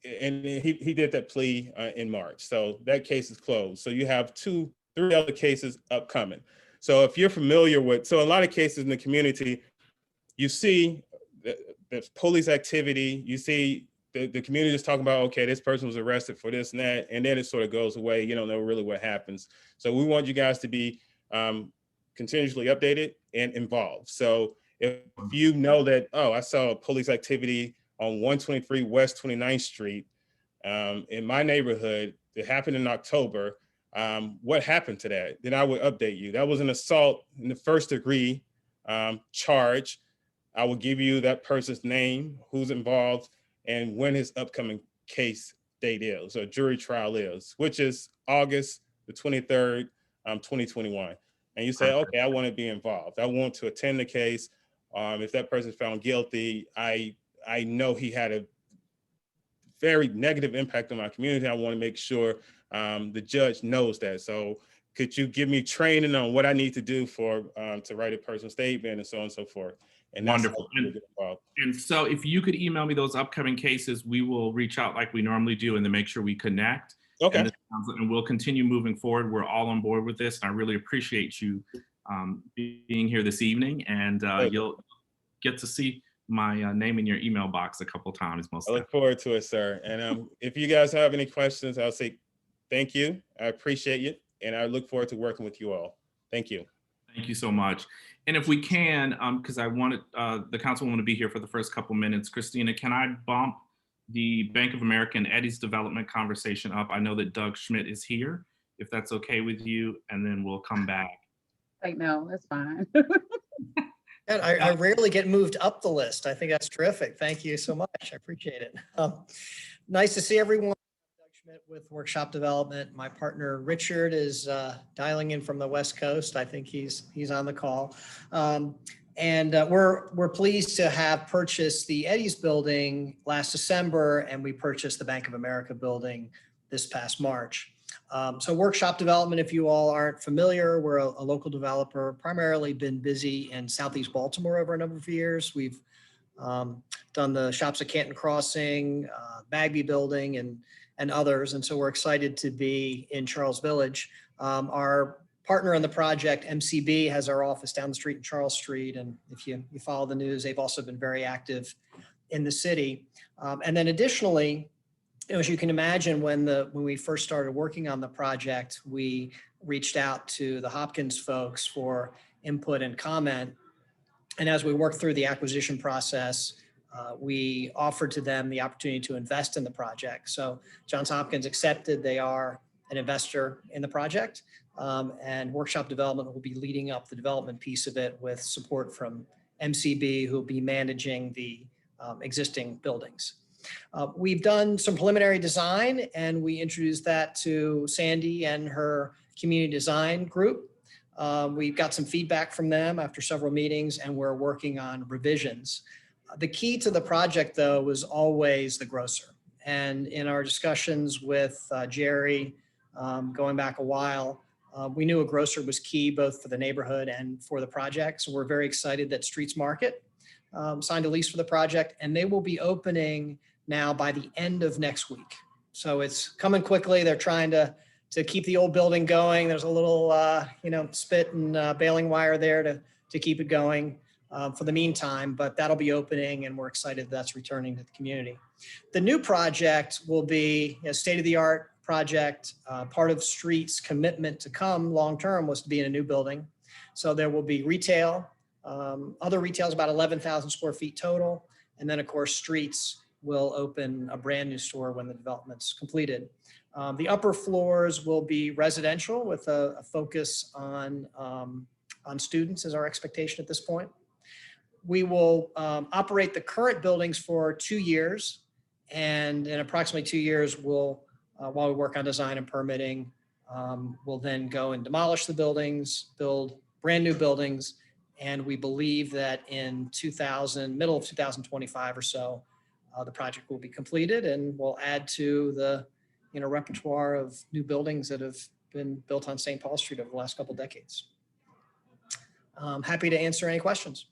and he did that plea in March. So that case is closed. So you have 3 other cases upcoming. So if you're familiar with, so a lot of cases in the community, you see there's police activity, you see the community is talking about, okay, this person was arrested for this and that, and then it sort of goes away. You don't know really what happens. So we want you guys to be continuously updated and involved. So if you know that, oh, I saw police activity on 123 West 29th Street in my neighborhood, it happened in October, what happened to that? Then I would update you. That was an assault in the first degree charge. I will give you that person's name, who's involved, and when his upcoming case date is, or jury trial is, which is August the 23rd, 2021. And you say, okay, I want to be involved. I want to attend the case. If that person's found guilty, I know he had a very negative impact on my community. I want to make sure the judge knows that. So could you give me training on what I need to do for to write a personal statement and so on and so forth? And that's Wonderful. how you get involved. And so if you could email me those upcoming cases, we will reach out like we normally do and then make sure we connect. Okay. And we'll continue moving forward. We're all on board with this. And I really appreciate you being here this evening. And you'll get to see my name in your email box a couple times. I look forward to it, sir. And if you guys have any questions, I'll say thank you. I appreciate you. And I look forward to working with you all. Thank you. Thank you so much. And if we can, because I wanted the councilwoman to be here for the first couple minutes, Christina, can I bump the Bank of America and Eddie's development conversation up? I know that Doug Schmidt is here, if that's okay with you, and then we'll come back. Right now, that's fine. And I rarely get moved up the list. I think that's terrific. Thank you so much. I appreciate it. Nice to see everyone. Doug Schmidt with Workshop Development. My partner Richard is dialing in from the West Coast. I think he's on the call. And we're pleased to have purchased the Eddie's building last December, and we purchased the Bank of America building this past March. So Workshop Development, if you all aren't familiar, we're a local developer, primarily been busy in Southeast Baltimore over a number of years. We've done the shops at Canton Crossing, Bagby Building, and others. And so we're excited to be in Charles Village. Our partner in the project, MCB, has our office down the street in Charles Street. And if you follow the news, they've also been very active in the city. And then additionally, as you can imagine, when we first started working on the project, we reached out to the Hopkins folks for input and comment. And as we worked through the acquisition process, we offered to them the opportunity to invest in the project. So Johns Hopkins accepted. They are an investor in the project, and Workshop Development will be leading up the development piece of it with support from MCB, who will be managing the existing buildings. We've done some preliminary design, and we introduced that to Sandy and her community design group. We've got some feedback from them after several meetings, and we're working on revisions. The key to the project, though, was always the grocer. And in our discussions with Jerry, going back a while, we knew a grocer was key both for the neighborhood and for the project. So we're very excited that Streets Market signed a lease for the project, and they will be opening now by the end of next week. So it's coming quickly. They're trying to keep the old building going. There's a little, spit and baling wire there to keep it going for the meantime, but that'll be opening, and we're excited that's returning to the community. The new project will be a state-of-the-art project. Part of Streets' commitment to come long-term was to be in a new building. So there will be retail. Other retail is about 11,000 square feet total. And then, of course, Streets will open a brand new store when the development's completed. The upper floors will be residential with a focus on students is our expectation at this point. We will operate the current buildings for 2 years, and in approximately 2 years, while we work on design and permitting, we'll then go and demolish the buildings, build brand new buildings, and we believe that in middle of 2025 or so, the project will be completed, and we'll add to the repertoire of new buildings that have been built on St. Paul Street over the last couple of decades. I'm happy to answer any questions.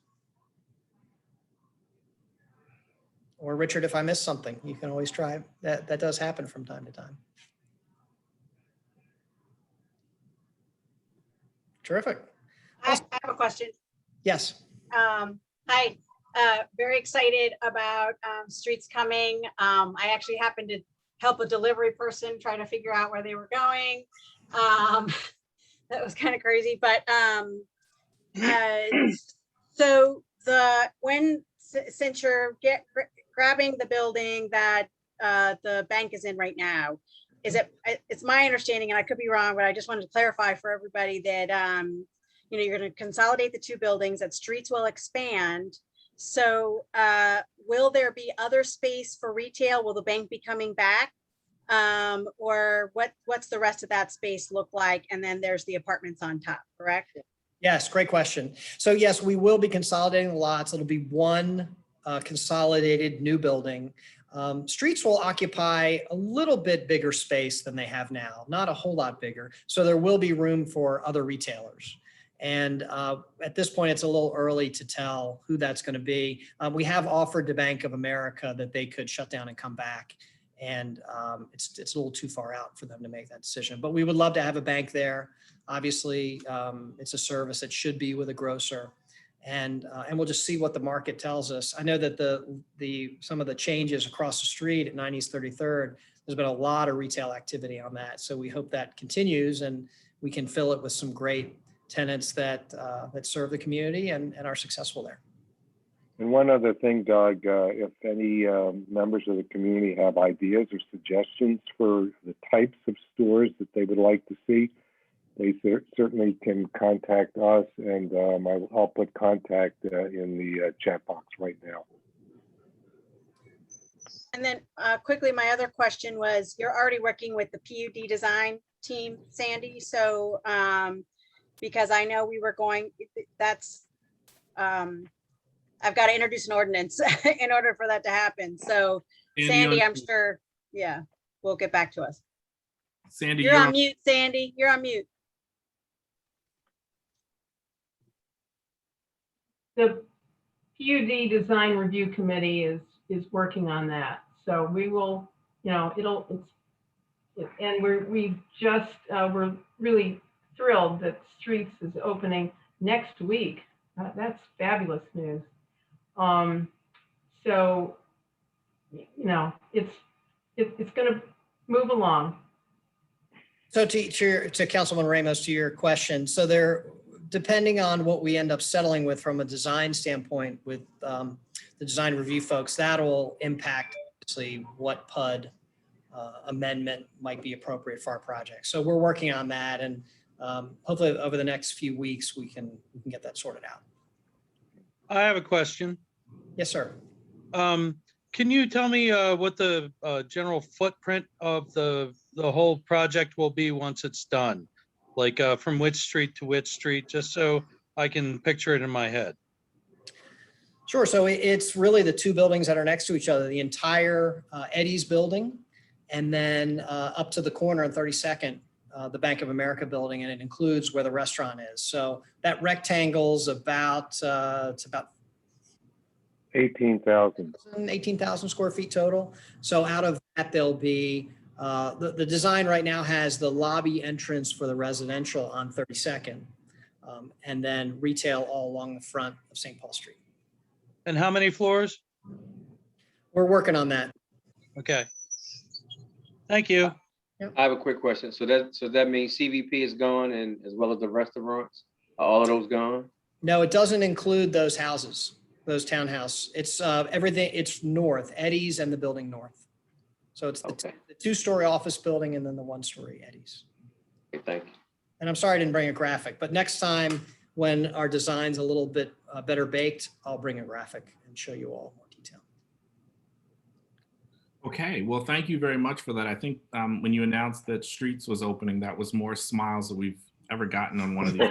Or Richard, if I missed something, you can always try. That does happen from time to time. Terrific. I have a question. Yes. Hi, very excited about Streets coming. I actually happened to help a delivery person try to figure out where they were going. That was kind of crazy, but so since you're grabbing the building that the bank is in right now, it's my understanding, and I could be wrong, but I just wanted to clarify for everybody that you're going to consolidate the two buildings, that Streets will expand. So will there be other space for retail? Will the bank be coming back? Or what's the rest of that space look like? And then there's the apartments on top, correct? Yes, great question. So yes, we will be consolidating the lots. It'll be one consolidated new building. Streets will occupy a little bit bigger space than they have now, not a whole lot bigger. So there will be room for other retailers. And at this point, it's a little early to tell who that's going to be. We have offered to Bank of America that they could shut down and come back. And it's a little too far out for them to make that decision. But we would love to have a bank there. Obviously, it's a service that should be with a grocer. And we'll just see what the market tells us. I know that some of the changes across the street at 90s 33rd, there's been a lot of retail activity on that. So we hope that continues and we can fill it with some great tenants that serve the community and are successful there. And one other thing, Doug, if any members of the community have ideas or suggestions for the types of stores that they would like to see, they certainly can contact us, and I'll put contact in the chat box right now. And then quickly, my other question was, you're already working with the PUD design team, Sandy. So because I know we were I've got to introduce an ordinance in order for that to happen. So Sandy, I'm sure, will get back to us. Sandy, you're on mute, Sandy. You're on mute. The PUD Design Review Committee is working on that. So we will, we're really thrilled that Streets is opening next week. That's fabulous news. So, it's going to move along. So to Councilman Ramos, to your question, so depending on what we end up settling with from a design standpoint with the design review folks, that'll impact obviously what PUD amendment might be appropriate for our project. So we're working on that, and hopefully over the next few weeks we can get that sorted out. I have a question. Yes, sir. Can you tell me what the general footprint of the whole project will be once it's done? Like from which street to which street, just so I can picture it in my head. Sure. So it's really the two buildings that are next to each other, the entire Eddie's building, and then up to the corner on 32nd, the Bank of America building, and it includes where the restaurant is. So that rectangle's about, it's about 18,000 square feet total. So out of that, there'll be, the design right now has the lobby entrance for the residential on 32nd, and then retail all along the front of St. Paul Street. And how many floors? We're working on that. Okay. Thank you. I have a quick question. So that means CVP is gone, and as well as the restaurants, are all of those gone? No, it doesn't include those houses, those townhouse. It's everything, it's north, Eddie's and the building north. So it's the two-story office building and then the one-story Eddie's. Okay, thank you. And I'm sorry I didn't bring a graphic, but next time when our design's a little bit better baked, I'll bring a graphic and show you all more detail. Okay, well, thank you very much for that. I think when you announced that Streets was opening, that was more smiles that we've ever gotten on one of these.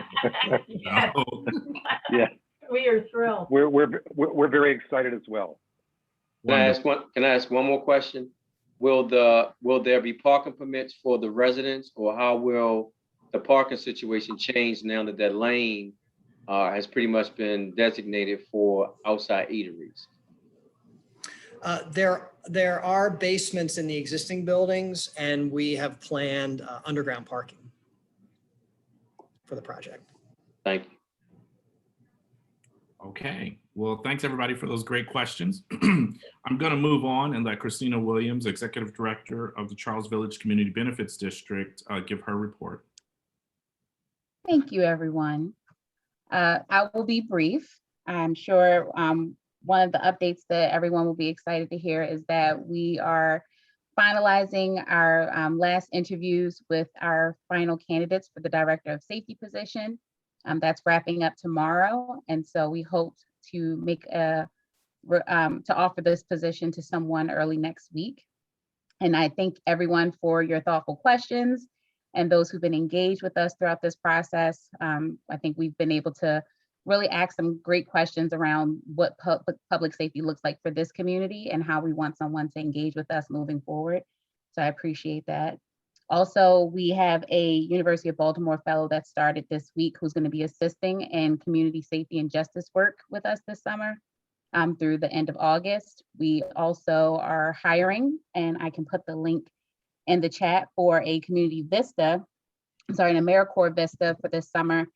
Yeah, We are thrilled. we're very excited as well. Can I ask one more question? Will there be parking permits for the residents, or how will the parking situation change now that that lane has pretty much been designated for outside eateries? There are basements in the existing buildings, and we have planned underground parking for the project. Thank you. Okay, well, thanks everybody for those great questions. I'm going to move on and let Christina Williams, Executive Director of the Charles Village Community Benefits District, give her report. Thank you, everyone. I will be brief. I'm sure one of the updates that everyone will be excited to hear is that we are finalizing our last interviews with our final candidates for the Director of Safety position. That's wrapping up tomorrow. And so we hope to make to offer this position to someone early next week. And I thank everyone for your thoughtful questions and those who've been engaged with us throughout this process. I think we've been able to really ask some great questions around what public safety looks like for this community and how we want someone to engage with us moving forward. So I appreciate that. Also, we have a University of Baltimore fellow that started this week who's going to be assisting in community safety and justice work with us this summer through the end of August. We also are hiring, and I can put the link in the chat for a community vista, an AmeriCorps vista for this summer.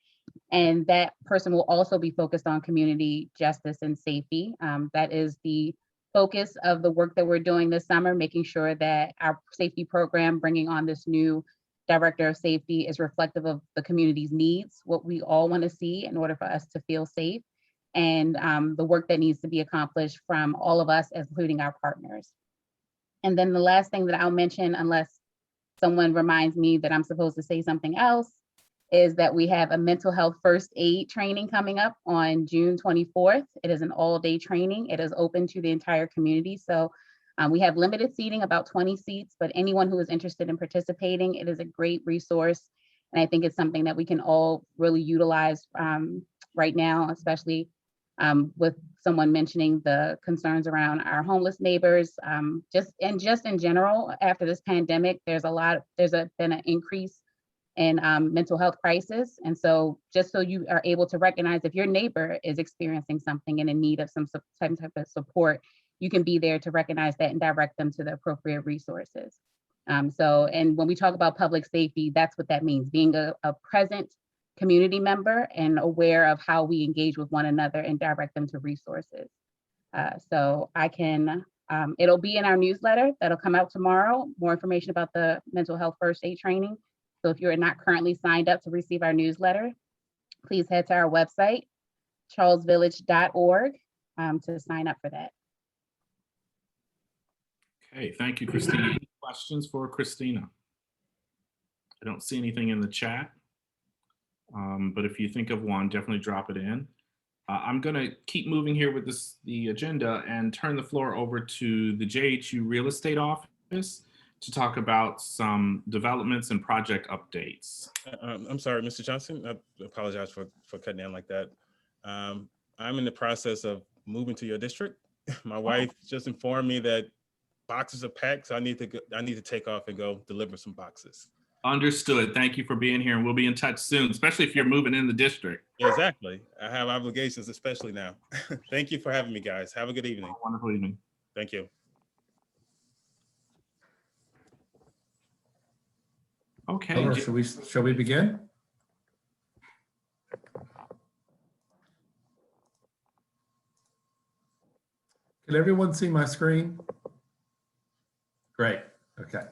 And that person will also be focused on community justice and safety. That is the focus of the work that we're doing this summer, making sure that our safety program, bringing on this new Director of Safety, is reflective of the community's needs, what we all want to see in order for us to feel safe, and the work that needs to be accomplished from all of us, including our partners. And then the last thing that I'll mention, unless someone reminds me that I'm supposed to say something else, is that we have a mental health first aid training coming up on June 24th. It is an all-day training. It is open to the entire community. So we have limited seating, about 20 seats, but anyone who is interested in participating, it is a great resource. And I think it's something that we can all really utilize right now, especially with someone mentioning the concerns around our homeless neighbors. Just in general, after this pandemic, there's been an increase in mental health crisis. And so just so you are able to recognize if your neighbor is experiencing something and in need of some type of support, you can be there to recognize that and direct them to the appropriate resources. So, and when we talk about public safety, that's what that means, being a present community member and aware of how we engage with one another and direct them to resources. So I can, it'll be in our newsletter that'll come out tomorrow, more information about the mental health first aid training. So if you're not currently signed up to receive our newsletter, please head to our website, charlesvillage.org, to sign up for that. Okay, thank you, Christina. Any questions for Christina? I don't see anything in the chat, but if you think of one, definitely drop it in. I'm going to keep moving here with the agenda and turn the floor over to the JHU Real Estate Office to talk about some developments and project updates. I'm sorry, Mr. Johnson. I apologize for cutting in like that. I'm in the process of moving to your district. My wife just informed me that boxes are packed, so I need to take off and go deliver some boxes. Understood. Thank you for being here, and we'll be in touch soon, especially if you're moving in the district. Exactly. I have obligations, especially now. Thank you for having me, guys. Have a good evening. Wonderful evening. Thank you. Okay. Hello, shall we begin? Can everyone see my screen? Great. Okay.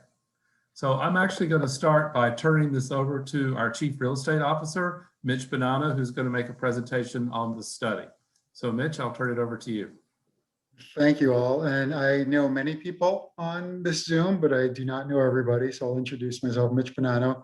So I'm actually going to start by turning this over to our Chief Real Estate Officer, Mitch Banana, who's going to make a presentation on the study. So Mitch, I'll turn it over to you. Thank you all. And I know many people on this Zoom, but I do not know everybody. So I'll introduce myself, Mitch Bonanno,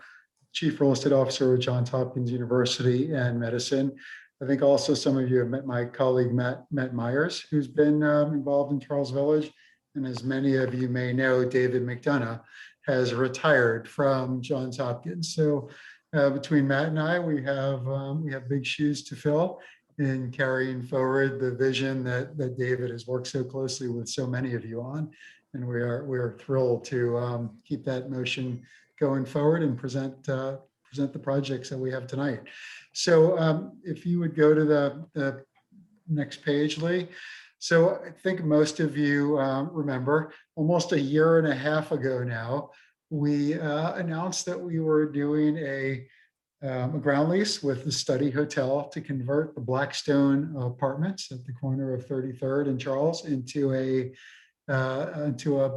Chief Real Estate Officer at Johns Hopkins University and Medicine. I think also some of you have met my colleague, Matt Myers, who's been involved in Charles Village. And as many of you may know, David McDonough has retired from Johns Hopkins. So between Matt and I, we have big shoes to fill in carrying forward the vision that David has worked so closely with so many of you on. And we are thrilled to keep that motion going forward and present the projects that we have tonight. So if you would go to the next page, Lee. So I think most of you remember almost a year and a half ago now, we announced that we were doing a ground lease with the Study Hotel to convert the Blackstone apartments at the corner of 33rd and Charles into a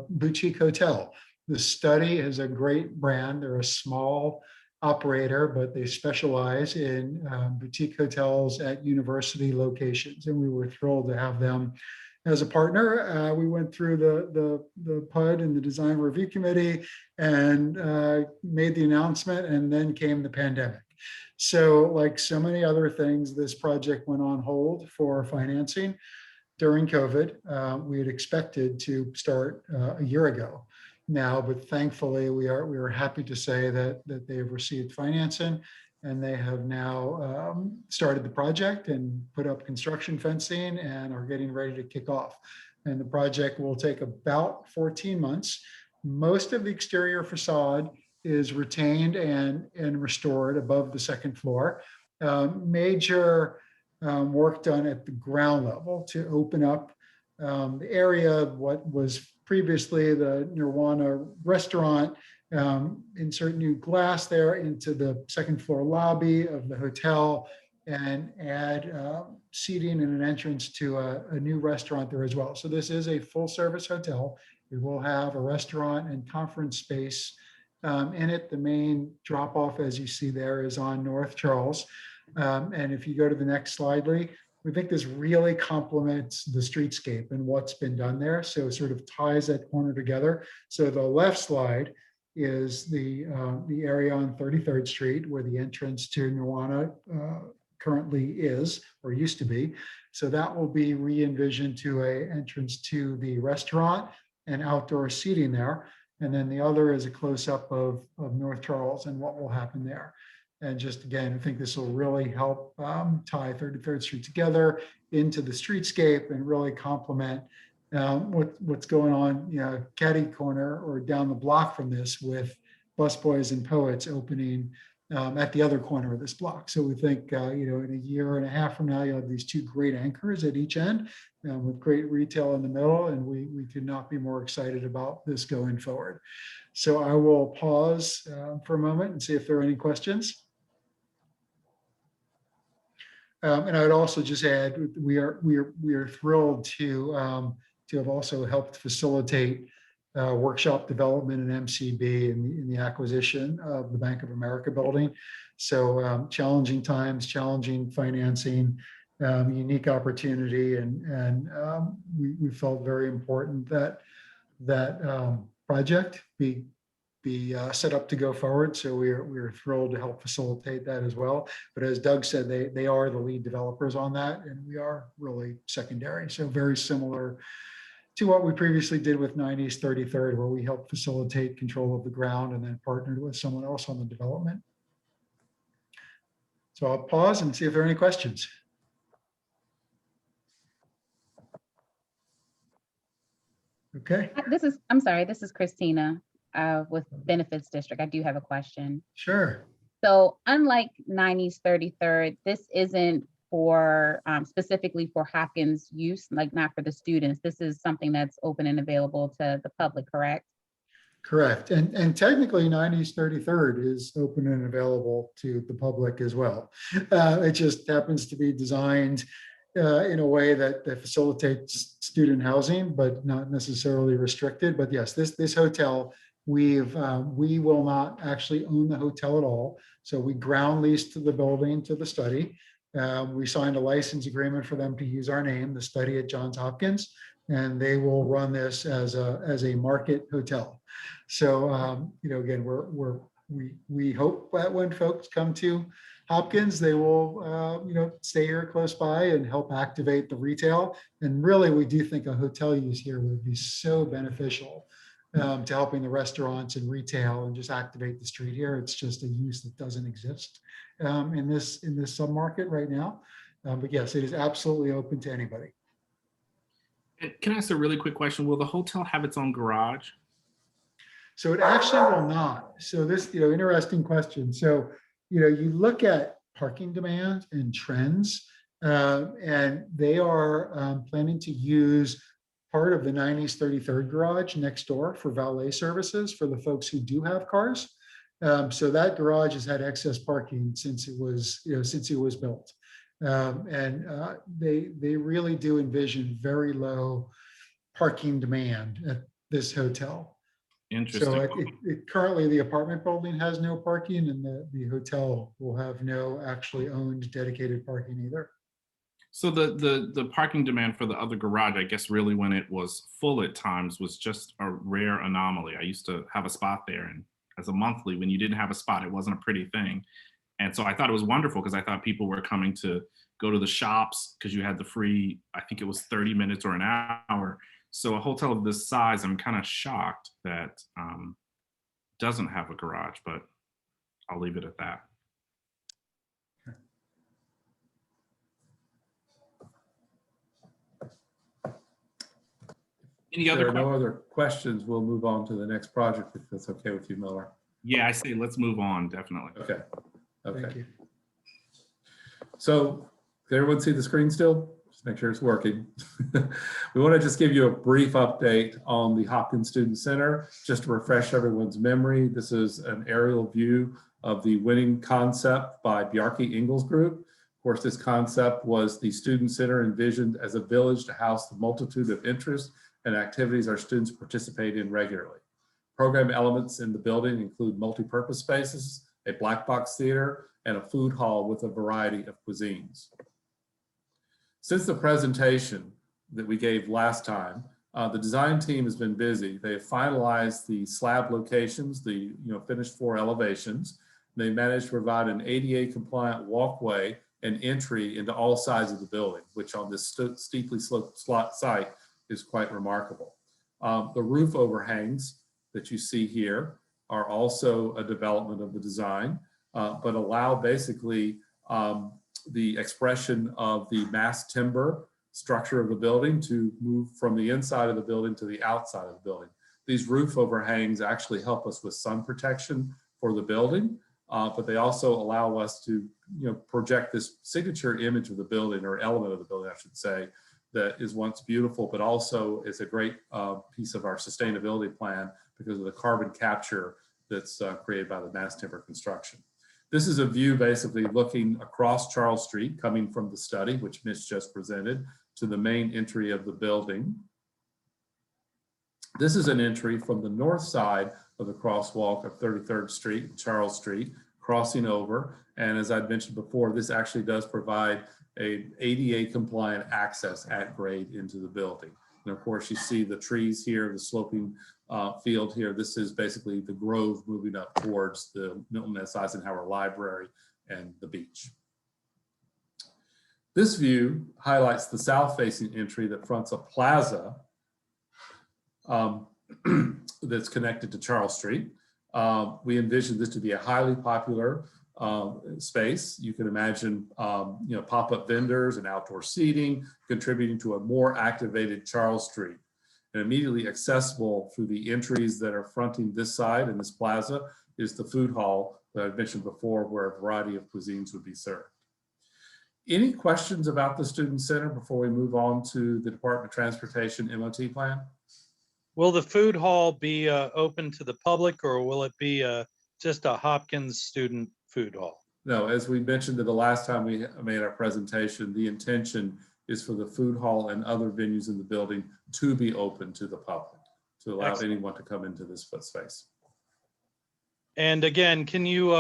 boutique hotel. The Study is a great brand. They're a small operator, but they specialize in boutique hotels at university locations. And we were thrilled to have them as a partner. We went through the PUD and the design review committee and made the announcement, and then came the pandemic. So like so many other things, this project went on hold for financing during COVID. We had expected to start a year ago now, but thankfully we are happy to say that they've received financing and they have now started the project and put up construction fencing and are getting ready to kick off. And the project will take about 14 months. Most of the exterior facade is retained and restored above the second floor. Major work done at the ground level to open up the area of what was previously the Nirvana restaurant, insert new glass there into the second floor lobby of the hotel, and add seating and an entrance to a new restaurant there as well. So this is a full service hotel. It will have a restaurant and conference space in it. The main drop off, as you see there, is on North Charles. And if you go to the next slide, Lee, we think this really complements the streetscape and what's been done there. So it sort of ties that corner together. So the left slide is the area on 33rd Street where the entrance to Nirvana currently is, or used to be. So that will be re-envisioned to a entrance to the restaurant and outdoor seating there. And then the other is a close-up of North Charles and what will happen there. And just again, I think this will really help tie 33rd Street together into the streetscape and really complement what's going on, catty corner or down the block from this with Busboys and Poets opening at the other corner of this block. So we think, in a year and a half from now, you'll have these two great anchors at each end with great retail in the middle. And we could not be more excited about this going forward. So I will pause for a moment and see if there are any questions. And I would also just add, we are thrilled to have also helped facilitate workshop development and MCB in the acquisition of the Bank of America building. So challenging times, challenging financing, unique opportunity, and we felt very important that project be set up to go forward. So we're thrilled to help facilitate that as well. But as Doug said, they are the lead developers on that, and we are really secondary. So very similar to what we previously did with 90s 33rd, where we helped facilitate control of the ground and then partnered with someone else on the development. So I'll pause and see if there are any questions. Okay. I'm sorry, this is Christina with Benefits District. I do have a question. Sure. So unlike 90s 33rd, this isn't for specifically for Hopkins use, like not for the students. This is something that's open and available to the public, correct? Correct. And technically 90s 33rd is open and available to the public as well. It just happens to be designed in a way that facilitates student housing, but not necessarily restricted. But yes, this hotel, we will not actually own the hotel at all. So we ground leased the building to the study. We signed a license agreement for them to use our name, the study at Johns Hopkins, and they will run this as a market hotel. So again, we hope that when folks come to Hopkins, they will stay here close by and help activate the retail. And really, we do think a hotel use here would be so beneficial to helping the restaurants and retail and just activate the street here. It's just a use that doesn't exist in this submarket right now. But yes, it is absolutely open to anybody. And can I ask a really quick question? Will the hotel have its own garage? So it actually will not. So this, interesting question. So, you look at parking demand and trends, and they are planning to use part of the 90s 33rd garage next door for valet services for the folks who do have cars. So that garage has had excess parking since it was built. They really do envision very low parking demand at this hotel. Interesting. So currently the apartment building has no parking, and the hotel will have no actually owned dedicated parking either. So the parking demand for the other garage, I guess really when it was full at times, was just a rare anomaly. I used to have a spot there, and as a monthly, when you didn't have a spot, it wasn't a pretty thing. And so I thought it was wonderful because I thought people were coming to go to the shops because you had the free, I think it was 30 minutes or an hour. So a hotel of this size, I'm kind of shocked that doesn't have a garage, but I'll leave it at that. Any If other there are no other questions, we'll move on to the next project, if that's okay with you, Miller. Yeah, I say let's move on, definitely. Okay. Thank you. So, can everyone see the screen still? Just make sure it's working. We want to just give you a brief update on the Hopkins Student Center, just to refresh everyone's memory. This is an aerial view of the winning concept by Bjarke Ingels Group. Of course, this concept was the Student Center envisioned as a village to house the multitude of interests and activities our students participate in regularly. Program elements in the building include multi-purpose spaces, a black box theater, and a food hall with a variety of cuisines. Since the presentation that we gave last time, the design team has been busy. They have finalized the slab locations, the finished floor elevations. They managed to provide an ADA compliant walkway and entry into all sides of the building, which on this steeply sloped site is quite remarkable. The roof overhangs that you see here are also a development of the design, but allow basically the expression of the mass timber structure of the building to move from the inside of the building to the outside of the building. These roof overhangs actually help us with sun protection for the building, but they also allow us to project this signature image of the building, or element of the building, I should say, that is once beautiful, but also is a great piece of our sustainability plan because of the carbon capture that's created by the mass timber construction. This is a view basically looking across Charles Street, coming from the study, which Mitch just presented, to the main entry of the building. This is an entry from the north side of the crosswalk of 33rd Street, Charles Street, crossing over. And as I'd mentioned before, this actually does provide a ADA compliant access at grade into the building. And of course, you see the trees here, the sloping field here. This is basically the grove moving up towards the Milton S. Eisenhower Library and the beach. This view highlights the south-facing entry that fronts a plaza that's connected to Charles Street. We envision this to be a highly popular space. You can imagine pop-up vendors and outdoor seating contributing to a more activated Charles Street. And immediately accessible through the entries that are fronting this side and this plaza is the food hall that I mentioned before, where a variety of cuisines would be served. Any questions about the Student Center before we move on to the Department of Transportation MOT plan? Will the food hall be open to the public, or will it be just a Hopkins student food hall? No, as we mentioned the last time we made our presentation, the intention is for the food hall and other venues in the building to be open to the public, to allow Excellent. anyone to come into this space. And again, can you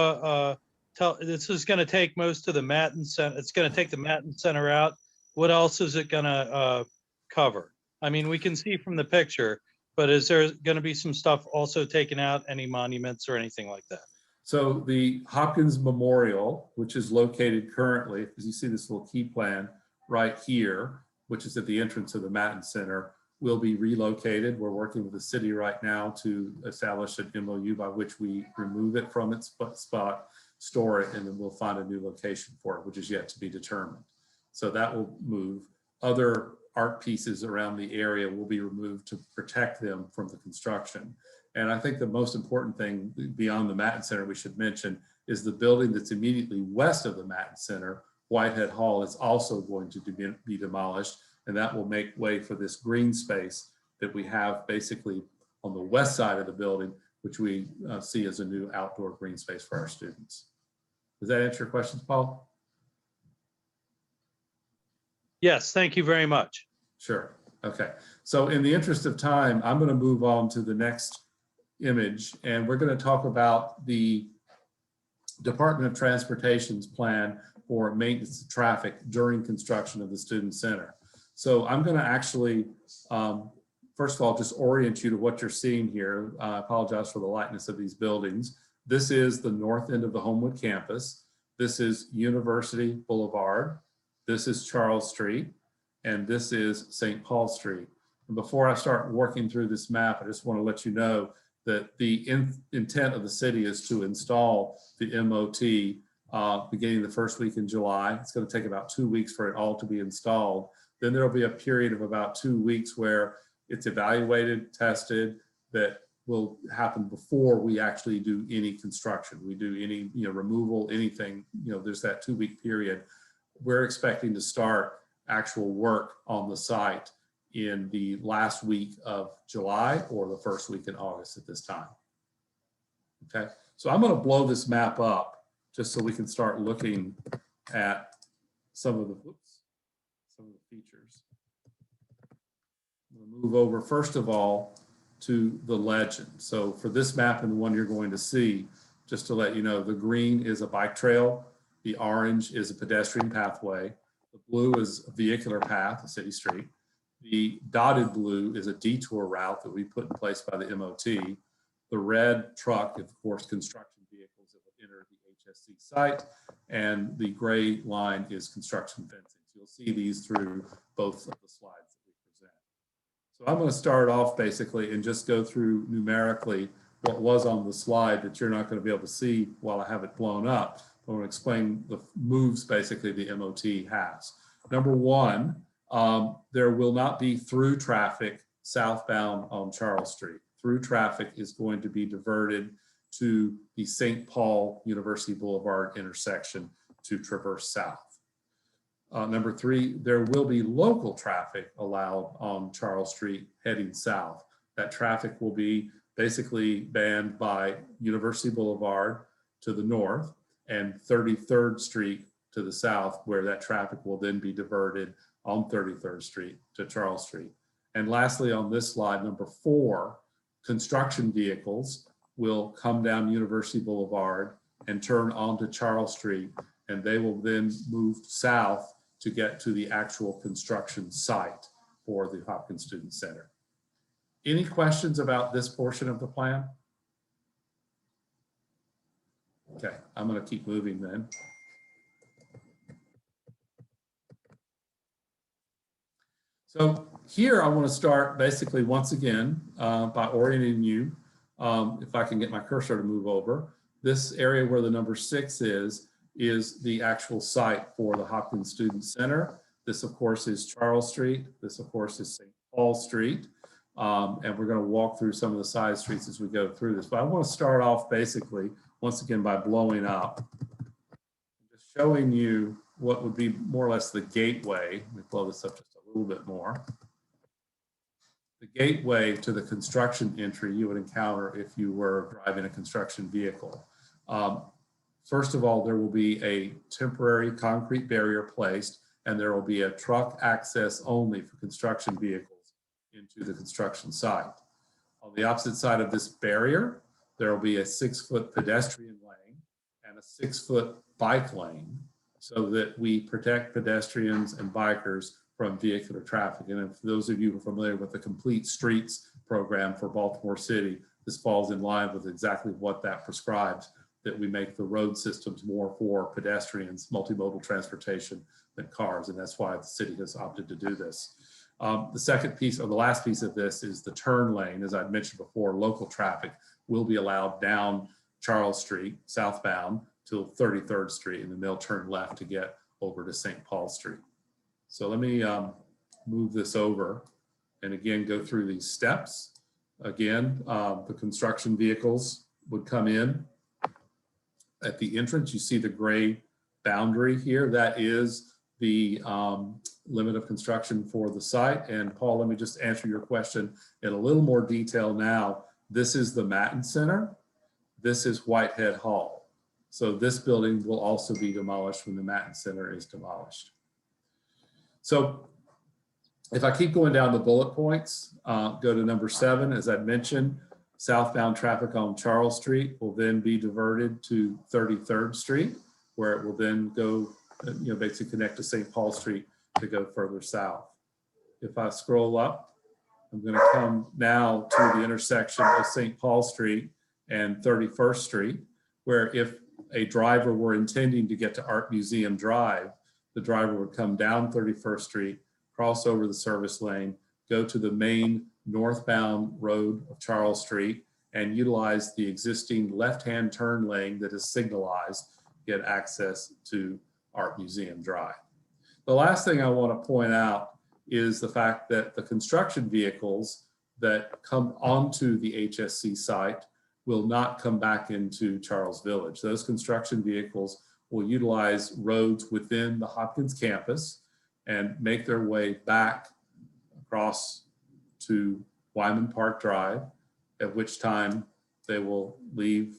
tell, this is going to take most of the Matten Center, it's going to take the Matten Center out. What else is it going to cover? I mean, we can see from the picture, but is there going to be some stuff also taken out, any monuments or anything like that? So the Hopkins Memorial, which is located currently, as you see this little key plan right here, which is at the entrance of the Matten Center, will be relocated. We're working with the city right now to establish an MOU by which we remove it from its spot, store it, and then we'll find a new location for it, which is yet to be determined. So that will move. Other art pieces around the area will be removed to protect them from the construction. And I think the most important thing beyond the Matten Center we should mention is the building that's immediately west of the Matten Center, Whitehead Hall, is also going to be demolished, and that will make way for this green space that we have basically on the west side of the building, which we see as a new outdoor green space for our students. Does that answer your questions, Paul? Yes, thank you very much. Sure. Okay. So in the interest of time, I'm going to move on to the next image, and we're going to talk about the Department of Transportation's plan for maintenance of traffic during construction of the Student Center. So I'm going to actually, first of all, just orient you to what you're seeing here. I apologize for the lightness of these buildings. This is the north end of the Homewood campus. This is University Boulevard. This is Charles Street, and this is St. Paul Street. And before I start working through this map, I just want to let you know that the intent of the city is to install the MOT beginning the first week in July. It's going to take about 2 weeks for it all to be installed. Then there'll be a period of about 2 weeks where it's evaluated, tested, that will happen before we actually do any construction. We do any removal, anything, there's that 2 week period. We're expecting to start actual work on the site in the last week of July or the first week in August at this time. Okay, so I'm going to blow this map up just so we can start looking at some of the features. I'm going to move over first of all to the legend. So for this map and the one you're going to see, just to let you know, the green is a bike trail, the orange is a pedestrian pathway, the blue is a vehicular path, a city street. The dotted blue is a detour route that we put in place by the MOT. The red truck, of course, construction vehicles that will enter the HSC site, and the gray line is construction fencing. So you'll see these through both of the slides that we present. So I'm going to start off basically and just go through numerically what was on the slide that you're not going to be able to see while I have it blown up. I want to explain the moves basically the MOT has. Number one, there will not be through traffic southbound on Charles Street. Through traffic is going to be diverted to the St. Paul University Boulevard intersection to traverse south. Number 3, there will be local traffic allowed on Charles Street heading south. That traffic will be basically banned by University Boulevard to the north and 33rd Street to the south, where that traffic will then be diverted on 33rd Street to Charles Street. And lastly, on this slide, number 4, construction vehicles will come down University Boulevard and turn onto Charles Street, and they will then move south to get to the actual construction site for the Hopkins Student Center. Any questions about this portion of the plan? Okay, I'm going to keep moving then. So here I want to start basically once again by orienting you, if I can get my cursor to move over. This area where the number 6 is the actual site for the Hopkins Student Center. This, of course, is Charles Street. This, of course, is St. Paul Street. And we're going to walk through some of the side streets as we go through this. But I want to start off basically, once again, by blowing up, just showing you what would be more or less the gateway. Let me blow this up just a little bit more. The gateway to the construction entry you would encounter if you were driving a construction vehicle. First of all, there will be a temporary concrete barrier placed, and there will be a truck access only for construction vehicles into the construction site. On the opposite side of this barrier, there will be a 6-foot pedestrian lane and a 6-foot bike lane so that we protect pedestrians and bikers from vehicular traffic. And if those of you who are familiar with the Complete Streets program for Baltimore City, this falls in line with exactly what that prescribes, that we make the road systems more for pedestrians, multimodal transportation than cars. And that's why the city has opted to do this. The second piece, or the last piece of this, is the turn lane. As I mentioned before, local traffic will be allowed down Charles Street, southbound, till 33rd Street, and then they'll turn left to get over to St. Paul Street. So let me move this over and again go through these steps. Again, the construction vehicles would come in. At the entrance, you see the gray boundary here. That is the limit of construction for the site. And Paul, let me just answer your question in a little more detail now. This is the Matten Center. This is Whitehead Hall. So this building will also be demolished when the Matten Center is demolished. So if I keep going down the bullet points, go to number 7, as I mentioned, southbound traffic on Charles Street will then be diverted to 33rd Street, where it will then go, basically connect to St. Paul Street to go further south. If I scroll up, I'm going to come now to the intersection of St. Paul Street and 31st Street, where if a driver were intending to get to Art Museum Drive, the driver would come down 31st Street, cross over the service lane, go to the main northbound road of Charles Street, and utilize the existing left-hand turn lane that is signalized, get access to Art Museum Drive. The last thing I want to point out is the fact that the construction vehicles that come onto the HSC site will not come back into Charles Village. Those construction vehicles will utilize roads within the Hopkins campus and make their way back across to Wyman Park Drive, at which time they will leave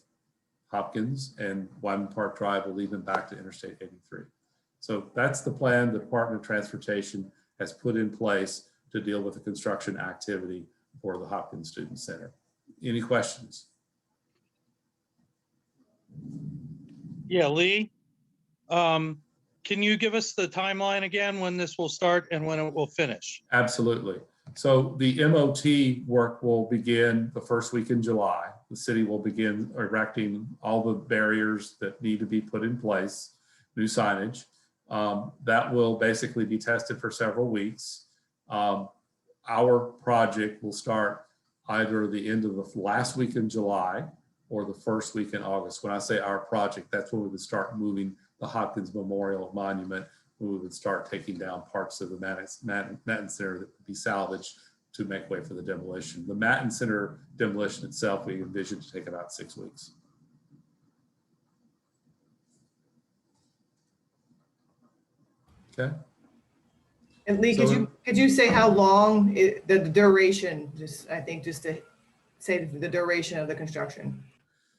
Hopkins and Wyman Park Drive will lead them back to Interstate 83. So that's the plan the Department of Transportation has put in place to deal with the construction activity for the Hopkins Student Center. Any questions? Yeah, Lee, can you give us the timeline again when this will start and when it will finish? Absolutely. So the MOT work will begin the first week in July. The city will begin erecting all the barriers that need to be put in place, new signage. That will basically be tested for several weeks. Our project will start either the end of the last week in July or the first week in August. When I say our project, that's when we would start moving the Hopkins Memorial Monument, when we would start taking down parts of the Matten Center that would be salvaged to make way for the demolition. The Matten Center demolition itself, we envision to take about 6 weeks. Okay. And Lee, So- could you say how long the duration, just, I think, just to say the duration of the construction?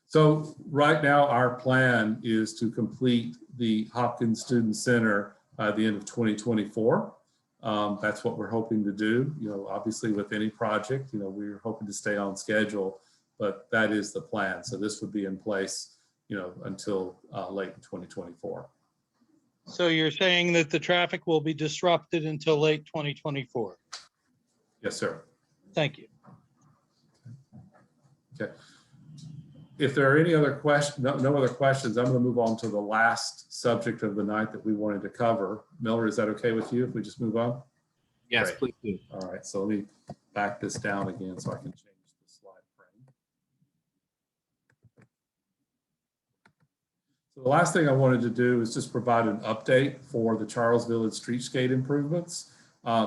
So right now, our plan is to complete the Hopkins Student Center by the end of 2024. That's what we're hoping to do. You know, obviously with any project, you know, we're hoping to stay on schedule, but that is the plan. So this would be in place, you know, until late in 2024. So you're saying that the traffic will be disrupted until late 2024? Yes, sir. Thank you. Okay. If there are any other questions, no other questions, I'm going to move on to the last subject of the night that we wanted to cover. Miller, is that okay with you if we just move on? Yes, Great. please do. All right, so let me back this down again so I can change the slide frame. So the last thing I wanted to do is just provide an update for the Charles Village streetscape improvements.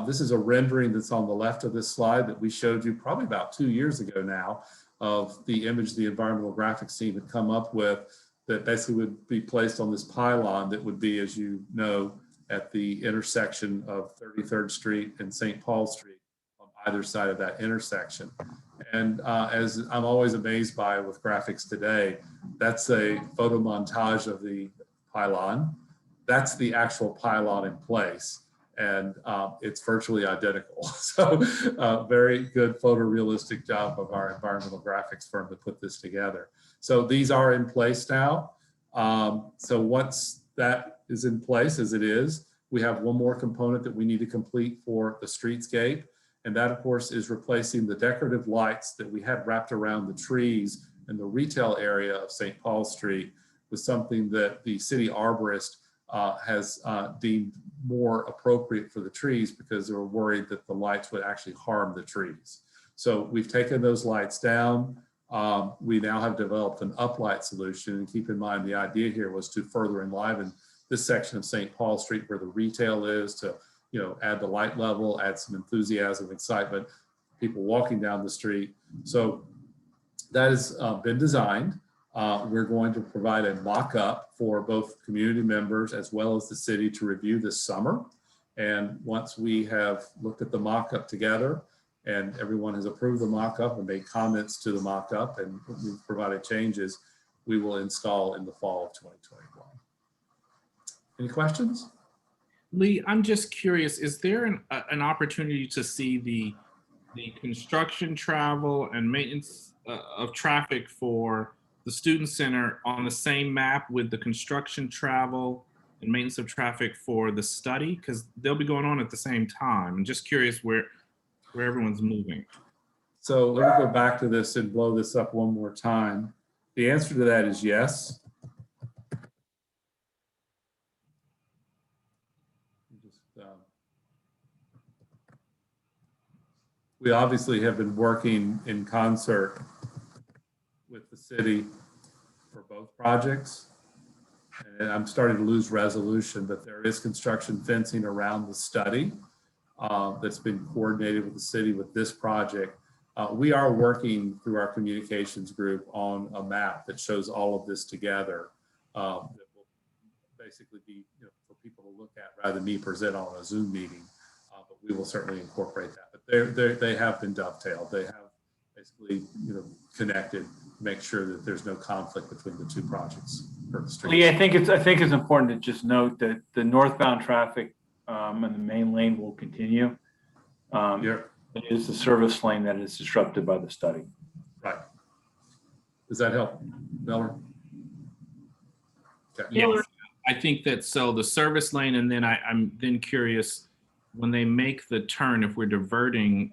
This is a rendering that's on the left of this slide that we showed you probably about 2 years ago now of the image the environmental graphics team had come up with that basically would be placed on this pylon that would be, as you know, at the intersection of 33rd Street and St. Paul Street on either side of that intersection. And as I'm always amazed by with graphics today, that's a photo montage of the pylon. That's the actual pylon in place. And it's virtually identical. So very good photorealistic job of our environmental graphics firm to put this together. So these are in place now. So once that is in place, as it is, we have one more component that we need to complete for the streetscape. And that, of course, is replacing the decorative lights that we had wrapped around the trees in the retail area of St. Paul Street with something that the city arborist has deemed more appropriate for the trees because they were worried that the lights would actually harm the trees. So we've taken those lights down. We now have developed an uplight solution. And keep in mind, the idea here was to further enliven this section of St. Paul Street where the retail is, to, you know, add the light level, add some enthusiasm, excitement, people walking down the street. So that has been designed. We're going to provide a mock-up for both community members as well as the city to review this summer. And once we have looked at the mock-up together and everyone has approved the mock-up and made comments to the mock-up and we've provided changes, we will install in the fall of 2021. Any questions? Lee, I'm just curious, is there an opportunity to see the construction travel and maintenance of traffic for the student center on the same map with the construction travel and maintenance of traffic for the study? Because they'll be going on at the same time. I'm just curious where everyone's moving. So let me go back to this and blow this up one more time. The answer to that is yes. We obviously have been working in concert with the city for both projects. And I'm starting to lose resolution, but there is construction fencing around the study that's been coordinated with the city with this project. We are working through our communications group on a map that shows all of this together that will basically be, you know, for people to look at rather than me present on a Zoom meeting. But we will certainly incorporate that. But they have been dovetailed. They have basically, you know, connected to make sure that there's no conflict between the two projects for the streets. Lee, I think it's important to just note that the northbound traffic and the main lane will continue. It is the service lane that is disrupted by the study. Right. Does that help, Miller? Okay. Yes, I think that, so the service lane, and then I'm then curious, when they make the turn, if we're diverting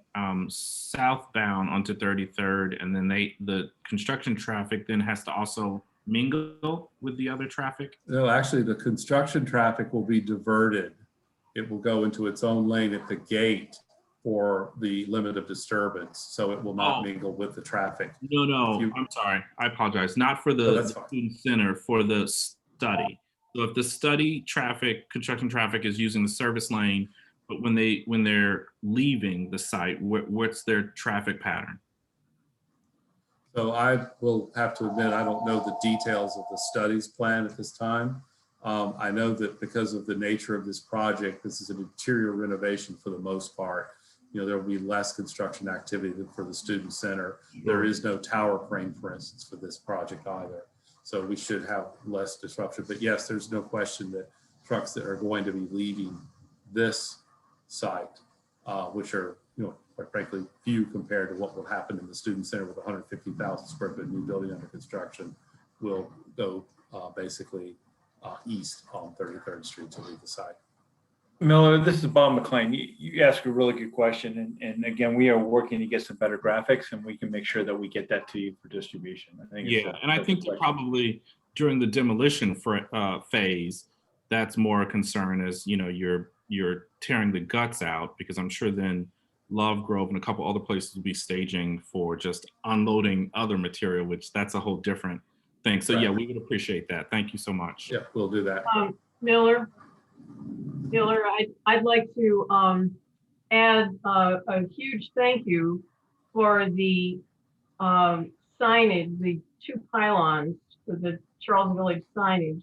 southbound onto 33rd, and then the construction traffic then has to also mingle with the other traffic? No, actually the construction traffic will be diverted. It will go into its own lane at the gate for the limit of disturbance. So it will not mingle with the traffic. No, I'm sorry. I apologize. Not for the student center, for the study. So if the study traffic, construction traffic is using the service lane, but when they're leaving the site, what's their traffic pattern? So I will have to admit, I don't know the details of the studies plan at this time. I know that because of the nature of this project, this is an interior renovation for the most part. You know, there will be less construction activity than for the student center. There is no tower crane, for instance, for this project either. So we should have less disruption. But yes, there's no question that trucks that are going to be leaving this site, which are, you know, quite frankly, few compared to what will happen in the student center with 150,000 square foot new building under construction, will go basically east on 33rd Street to leave the site. Miller, this is Bob McLean. You asked a really good question. And again, we are working to get some better graphics, and we can make sure that we get that to you for distribution. I think and I think that probably during the demolition phase, that's more a concern as, you know, you're tearing the guts out, because I'm sure then Love Grove and a couple other places will be staging for just unloading other material, which that's a whole different thing. So yeah, we would appreciate that. Thank you so much. Yeah, we'll do that. Miller, I'd like to add a huge thank you for the signage, the 2 pylons for the Charles Village signage.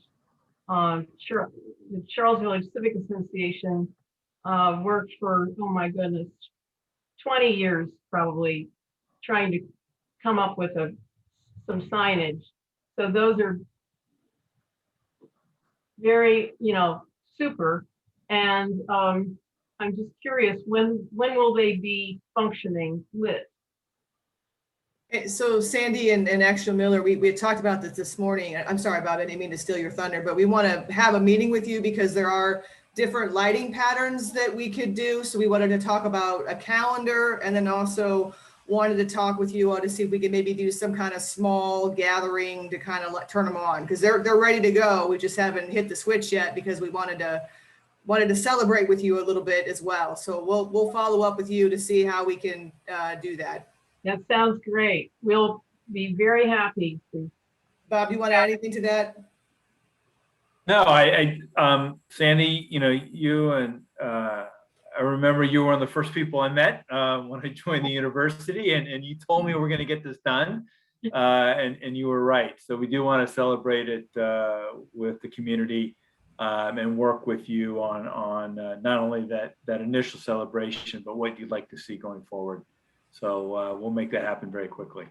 The Charles Village Civic Association worked for, oh my goodness, 20 years probably, trying to come up with some signage. So those are very, you know, super. And I'm just curious, when will they be functioning lit? So Sandy and actually Miller, we had talked about this morning. I'm sorry about it. I didn't mean to steal your thunder, but we want to have a meeting with you because there are different lighting patterns that we could do. So we wanted to talk about a calendar, and then also wanted to talk with you all to see if we could maybe do some kind of small gathering to kind of turn them on, because they're ready to go. We just haven't hit the switch yet because we wanted to celebrate with you a little bit as well. So we'll follow up with you to see how we can do that. That sounds great. We'll be very happy. Bob, do you want to add anything to that? No, Sandy, you know, you and I remember you were one of the first people I met when I joined the university, and you told me we're going to get this done, and you were right. So we do want to celebrate it with the community and work with you on not only that initial celebration, but what you'd like to see going forward. So we'll make that happen very quickly.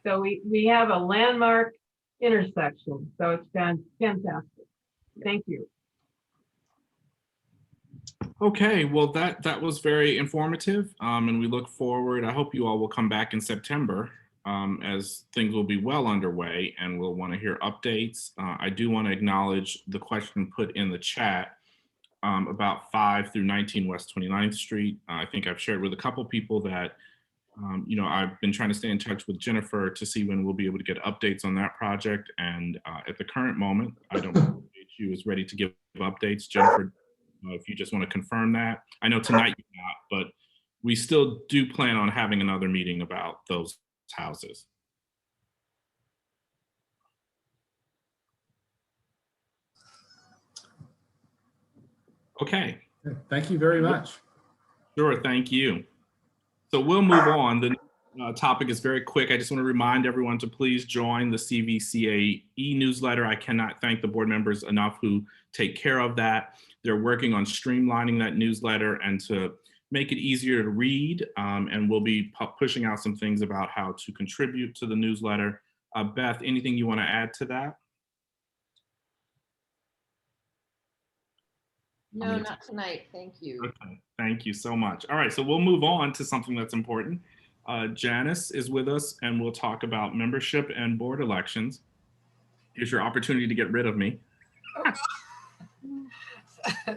So we have a landmark intersection. So it's fantastic. Thank you. Okay, well, that was very informative, and we look forward. I hope you all will come back in September, as things will be well underway, and we'll want to hear updates. I do want to acknowledge the question put in the chat about 5 through 19 West 29th Street. I think I've shared with a couple people that you know, I've been trying to stay in touch with Jennifer to see when we'll be able to get updates on that project. And at the current moment, I don't know if HU is ready to give updates. Jennifer, if you just want to confirm that. I know tonight you're not, but we still do plan on having another meeting about those houses. Okay. Thank you very much. Sure, thank you. So we'll move on. The topic is very quick. I just want to remind everyone to please join the CVCA e-newsletter. I cannot thank the board members enough who take care of that. They're working on streamlining that newsletter and to make it easier to read. And we'll be pushing out some things about how to contribute to the newsletter. Beth, anything you want to add to that? No, not tonight. Thank you. Okay, thank you so much. All right, so we'll move on to something that's important. Janice is with us, and we'll talk about membership and board elections. Here's your opportunity to get rid of me.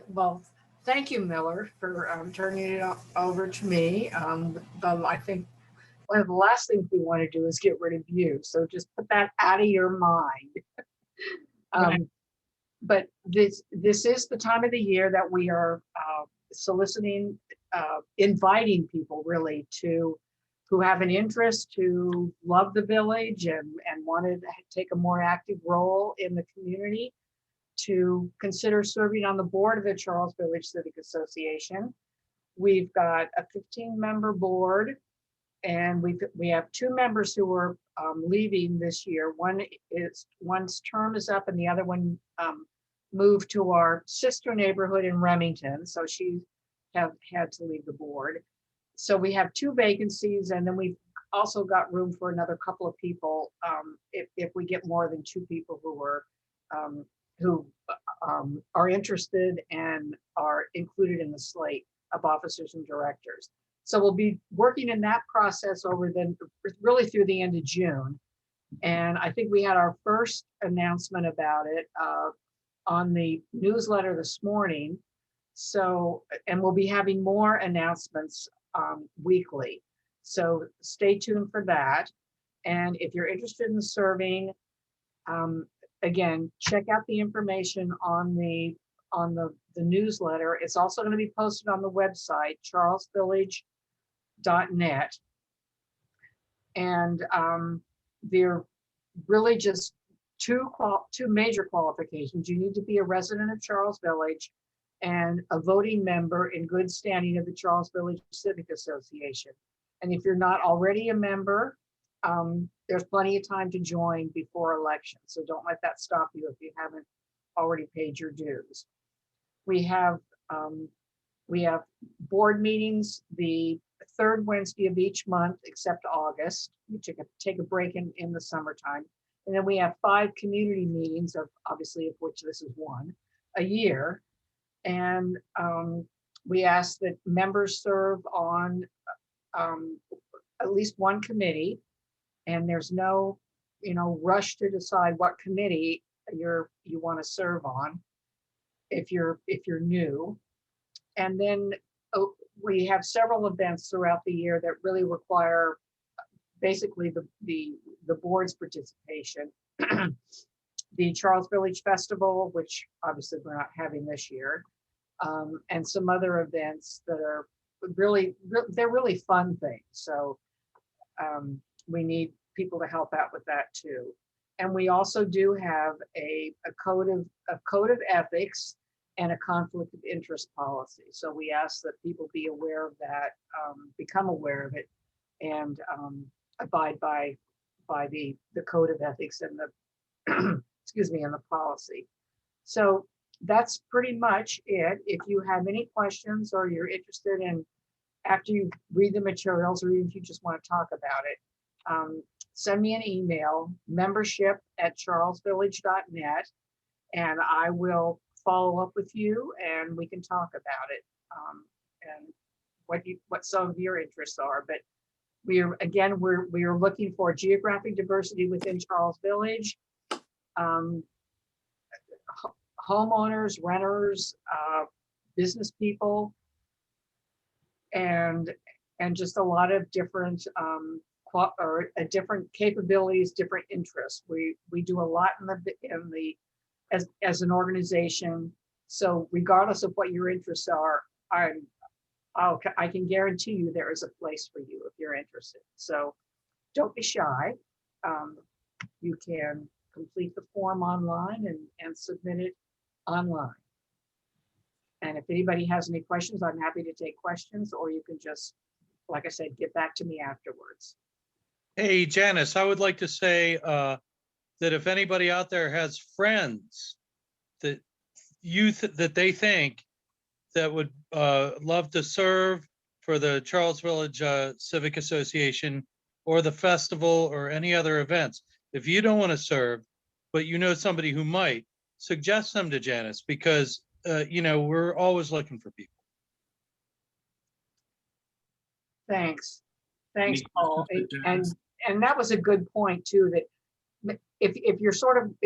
Well, thank you, Miller, for turning it over to me. I think one of the last things we want to do is get rid of you. So just put that out of your mind. But this is the time of the year that we are soliciting, inviting people really who have an interest, who love the village and want to take a more active role in the community, to consider serving on the board of the Charles Village Civic Association. We've got a 15-member board, and we have 2 members who are leaving this year. One's term is up, and the other one moved to our sister neighborhood in Remington, so she have had to leave the board. So we have 2 vacancies, and then we've also got room for another couple of people if we get more than 2 people who are interested and are included in the slate of officers and directors. So we'll be working in that process over really through the end of June. And I think we had our first announcement about it on the newsletter this morning. So, and we'll be having more announcements weekly. So stay tuned for that. And if you're interested in serving, again, check out the information on the newsletter. It's also going to be posted on the website, charlesvillage.net. And they're really just two major qualifications. You need to be a resident of Charles Village and a voting member in good standing of the Charles Village Civic Association. And if you're not already a member, there's plenty of time to join before election. So don't let that stop you if you haven't already paid your dues. We have board meetings the 3rd Wednesday of each month, except August. We take a break in the summertime. And then we have 5 community meetings, obviously of which this is one, a year. And we ask that members serve on at least one committee, and there's no rush to decide what committee you want to serve on if you're new. And then we have several events throughout the year that really require basically the board's participation. The Charles Village Festival, which obviously we're not having this year, and some other events that are they're really fun things. So we need people to help out with that too. And we also do have a code of ethics and a conflict of interest policy. So we ask that people be aware of that, become aware of it, and abide by the code of ethics and the excuse me, and the policy. So that's pretty much it. If you have any questions or you're interested in, after you read the materials, or even if you just want to talk about it, send me an email, membership@charlesvillage.net, and I will follow up with you and we can talk about it and what some of your interests are. But we are looking for geographic diversity within Charles Village, homeowners, renters, business people, and just a lot of different different capabilities, different interests. We do a lot as an organization. So regardless of what your interests are, I can guarantee you there is a place for you if you're interested. So don't be shy. You can complete the form online and submit it online. And if anybody has any questions, I'm happy to take questions, or you can just, like I said, get back to me afterwards. Hey, Janice, I would like to say that if anybody out there has friends that that they think that would love to serve for the Charles Village Civic Association or the festival or any other events, if you don't want to serve, but you know somebody who might, suggest them to Janice, because we're always looking for people. Thanks, Paul. And that was a good point too, that if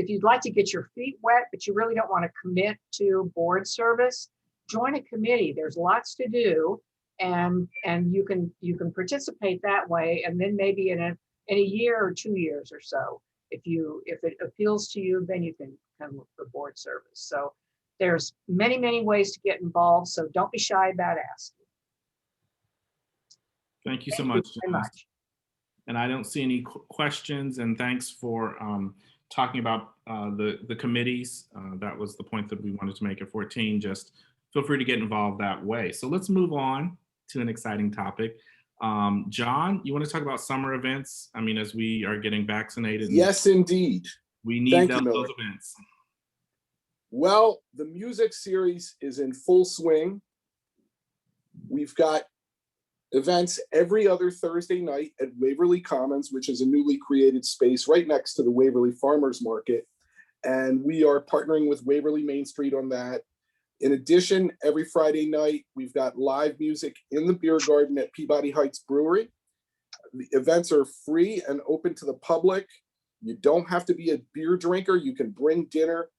you'd like to get your feet wet, but you really don't want to commit to board service, join a committee. There's lots to do, and you can participate that way. And then maybe in a year or 2 years or so, if it appeals to you, then you can look for board service. So there's many ways to get involved. So don't be shy about asking. Thank you so much, Janice. And I don't see any questions, and thanks for talking about the committees. That was the point that we wanted to make at 14. Just feel free to get involved that way. So let's move on to an exciting topic. John, you want to talk about summer events? I mean, as we are getting vaccinated. Yes, indeed. We need those events. Well, the music series is in full swing. We've got events every other Thursday night at Waverly Commons, which is a newly created space right next to the Waverly Farmers Market. And we are partnering with Waverly Main Street on that. In addition, every Friday night, we've got live music in the beer garden at Peabody Heights Brewery. The events are free and open to the public. You don't have to be a beer drinker. You can bring dinner.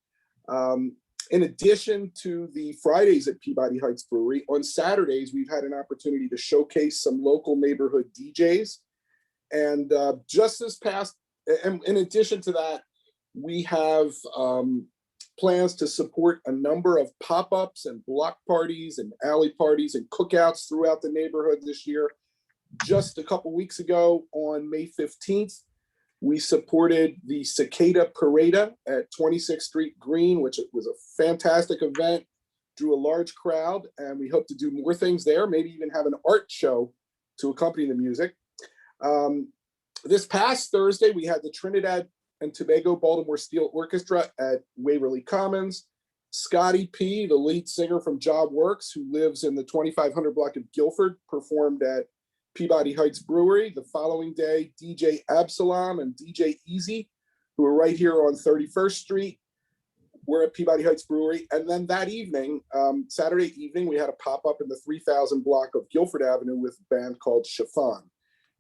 In addition to the Fridays at Peabody Heights Brewery, on Saturdays, we've had an opportunity to showcase some local neighborhood DJs. And just this past, and in addition to that, we have plans to support a number of pop-ups and block parties and alley parties and cookouts throughout the neighborhood this year. Just a couple weeks ago on May 15th, we supported the Cicada Parade at 26th Street Green, which was a fantastic event, drew a large crowd, and we hope to do more things there, maybe even have an art show to accompany the music. This past Thursday, we had the Trinidad and Tobago Baltimore Steel Orchestra at Waverly Commons. Scotty P., the lead singer from Job Works, who lives in the 2500 block of Guilford, performed at Peabody Heights Brewery. The following day, DJ Absalom and DJ Easy, who are right here on 31st Street, were at Peabody Heights Brewery. And then that evening, Saturday evening, we had a pop-up in the 3000 block of Guilford Avenue with a band called Chiffon.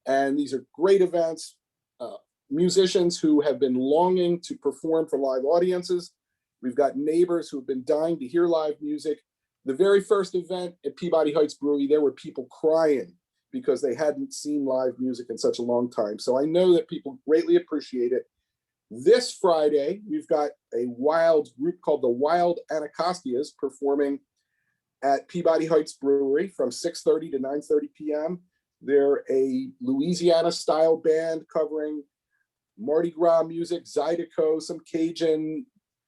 And these are great events, musicians who have been longing to perform for live audiences. We've got neighbors who have been dying to hear live music. The very first event at Peabody Heights Brewery, there were people crying because they hadn't seen live music in such a long time. So I know that people greatly appreciate it. This Friday, we've got a wild group called the Wild Anacastias performing at Peabody Heights Brewery from 6:30 to 9:30 p.m. They're a Louisiana-style band covering Mardi Gras music, Zydeco, some Cajun,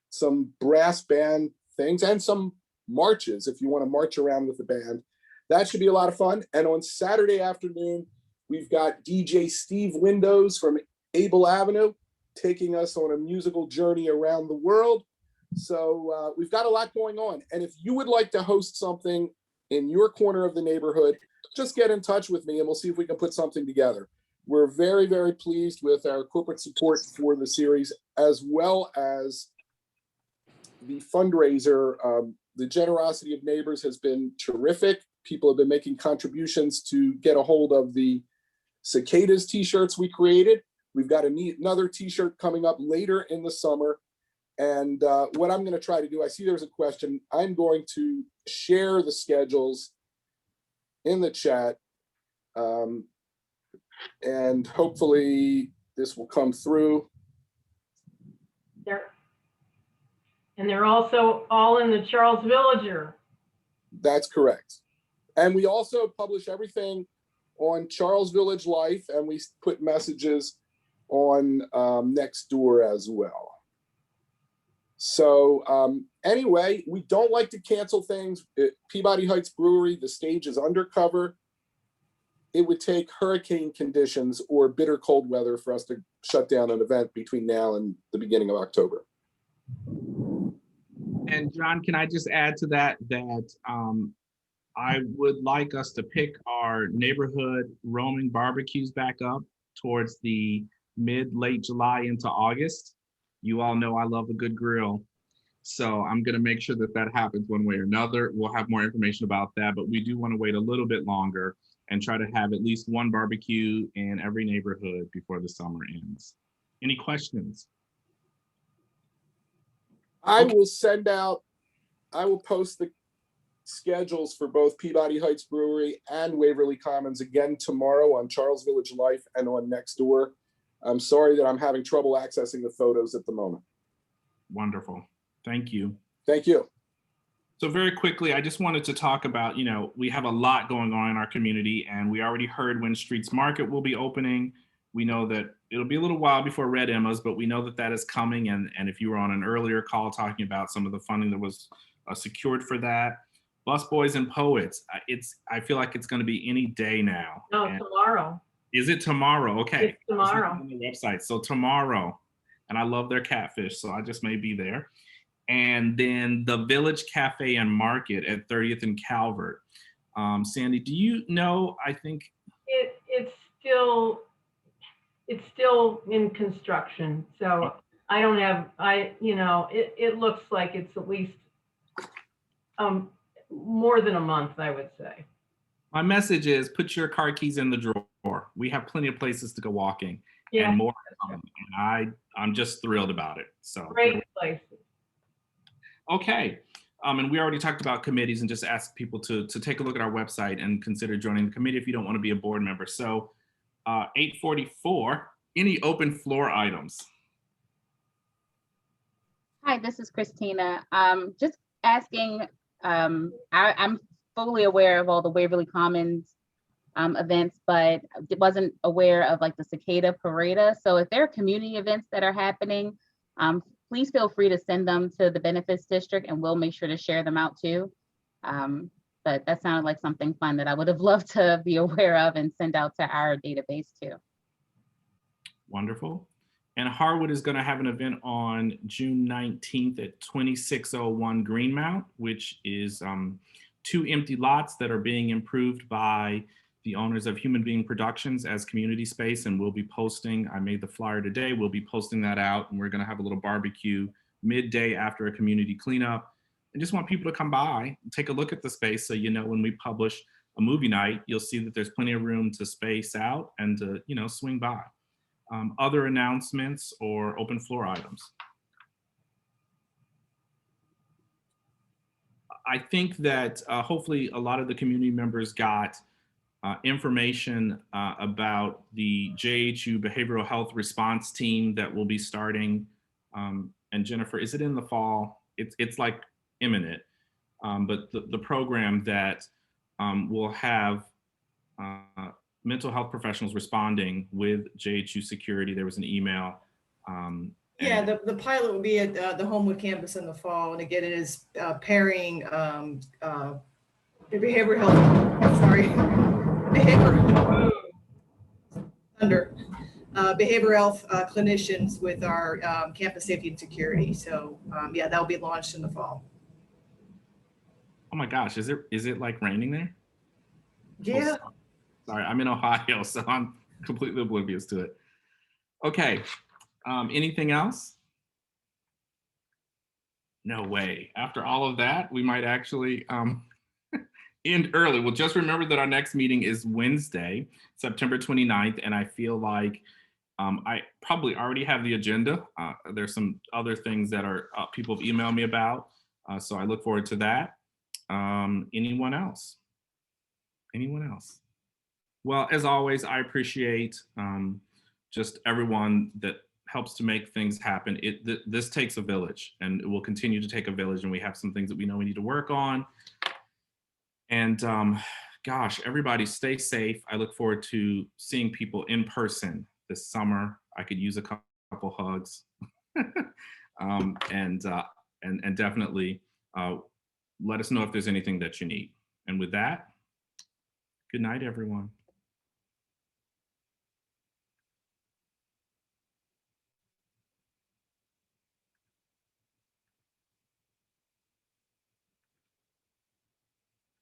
some brass band things, and some marches if you want to march around with the band. That should be a lot of fun. And on Saturday afternoon, we've got DJ Steve Windows from Able Avenue taking us on a musical journey around the world. So we've got a lot going on. And if you would like to host something in your corner of the neighborhood, just get in touch with me and we'll see if we can put something together. We're very, very pleased with our corporate support for the series, as well as the fundraiser. The generosity of neighbors has been terrific. People have been making contributions to get a hold of the Cicadas t-shirts we created. We've got another t-shirt coming up later in the summer. And what I'm going to try to do, I see there's a question. I'm going to share the schedules in the chat. And hopefully this will come through. And they're also all in the Charles Villager. That's correct. And we also publish everything on Charles Village Life, and we put messages on Nextdoor as well. So anyway, we don't like to cancel things. At Peabody Heights Brewery, the stage is undercover. It would take hurricane conditions or bitter cold weather for us to shut down an event between now and the beginning of October. And John, can I just add to that, I would like us to pick our neighborhood roaming barbecues back up towards the late July into August. You all know I love a good grill. So I'm going to make sure that that happens one way or another. We'll have more information about that, but we do want to wait a little bit longer and try to have at least one barbecue in every neighborhood before the summer ends. Any questions? I will post the schedules for both Peabody Heights Brewery and Waverly Commons again tomorrow on Charles Village Life and on Nextdoor. I'm sorry that I'm having trouble accessing the photos at the moment. Wonderful. Thank you. Thank you. So very quickly, I just wanted to talk about, we have a lot going on in our community, and we already heard when Streets Market will be opening. We know that it'll be a little while before Red Emma's, but we know that that is coming. And if you were on an earlier call talking about some of the funding that was secured for that, Bus Boys and Poets, I feel like it's going to be any day now. No, tomorrow. Is it tomorrow? Okay. It's tomorrow. On the website. So tomorrow, and I love their catfish, so I just may be there. and then the Village Cafe and Market at 30th and Calvert. Sandy, do you know, I think. It's still in construction, so I don't have, it looks like it's at least more than a month, I would say. My message is put your car keys in the drawer. We have plenty of places to go walking Yeah, and more. And I'm just thrilled about it. So great places. okay. And we already talked about committees and just asked people to take a look at our website and consider joining the committee if you don't want to be a board member. So 8:44, any open floor items? Hi, this is Christina. Just asking, I'm fully aware of all the Waverly Commons events, but wasn't aware of like the Cicada Parade. So if there are community events that are happening, please feel free to send them to the benefits district and we'll make sure to share them out too. But that sounded like something fun that I would have loved to be aware of and send out to our database too. Wonderful. And Harwood is going to have an event on June 19th at 2601 Greenmount, which is 2 empty lots that are being improved by the owners of Human Being Productions as community space. And we'll be posting, I made the flyer today, we'll be posting that out, and we're going to have a little barbecue midday after a community cleanup. I just want people to come by and take a look at the space, so when we publish a movie night, you'll see that there's plenty of room to space out and to swing by. Other announcements or open floor items? I think that hopefully a lot of the community members got information about the JHU Behavioral Health Response Team that will be starting. And Jennifer, is it in the fall? It's like imminent, but the program that will have mental health professionals responding with JHU security. There was an email. Yeah, the pilot will be at the Homewood campus in the fall, and again, it is pairing behavioral health clinicians with our campus safety and security. So yeah, that will be launched in the fall. Oh my gosh, is it like raining there? Yeah. Oh, sorry, I'm in Ohio, so I'm completely oblivious to it. Okay, anything else? No way. After all of that, we might actually end early. Well, just remember that our next meeting is Wednesday, September 29th, and I feel like I probably already have the agenda. There's some other things that are people have emailed me about, so I look forward to that. Anyone else? Anyone else? Well, as always, I appreciate just everyone that helps to make things happen. This takes a village, and it will continue to take a village, and we have some things that we know we need to work on. And gosh, everybody stay safe. I look forward to seeing people in person this summer. I could use a couple hugs. And definitely let us know if there's anything that you need. And with that, good night, everyone.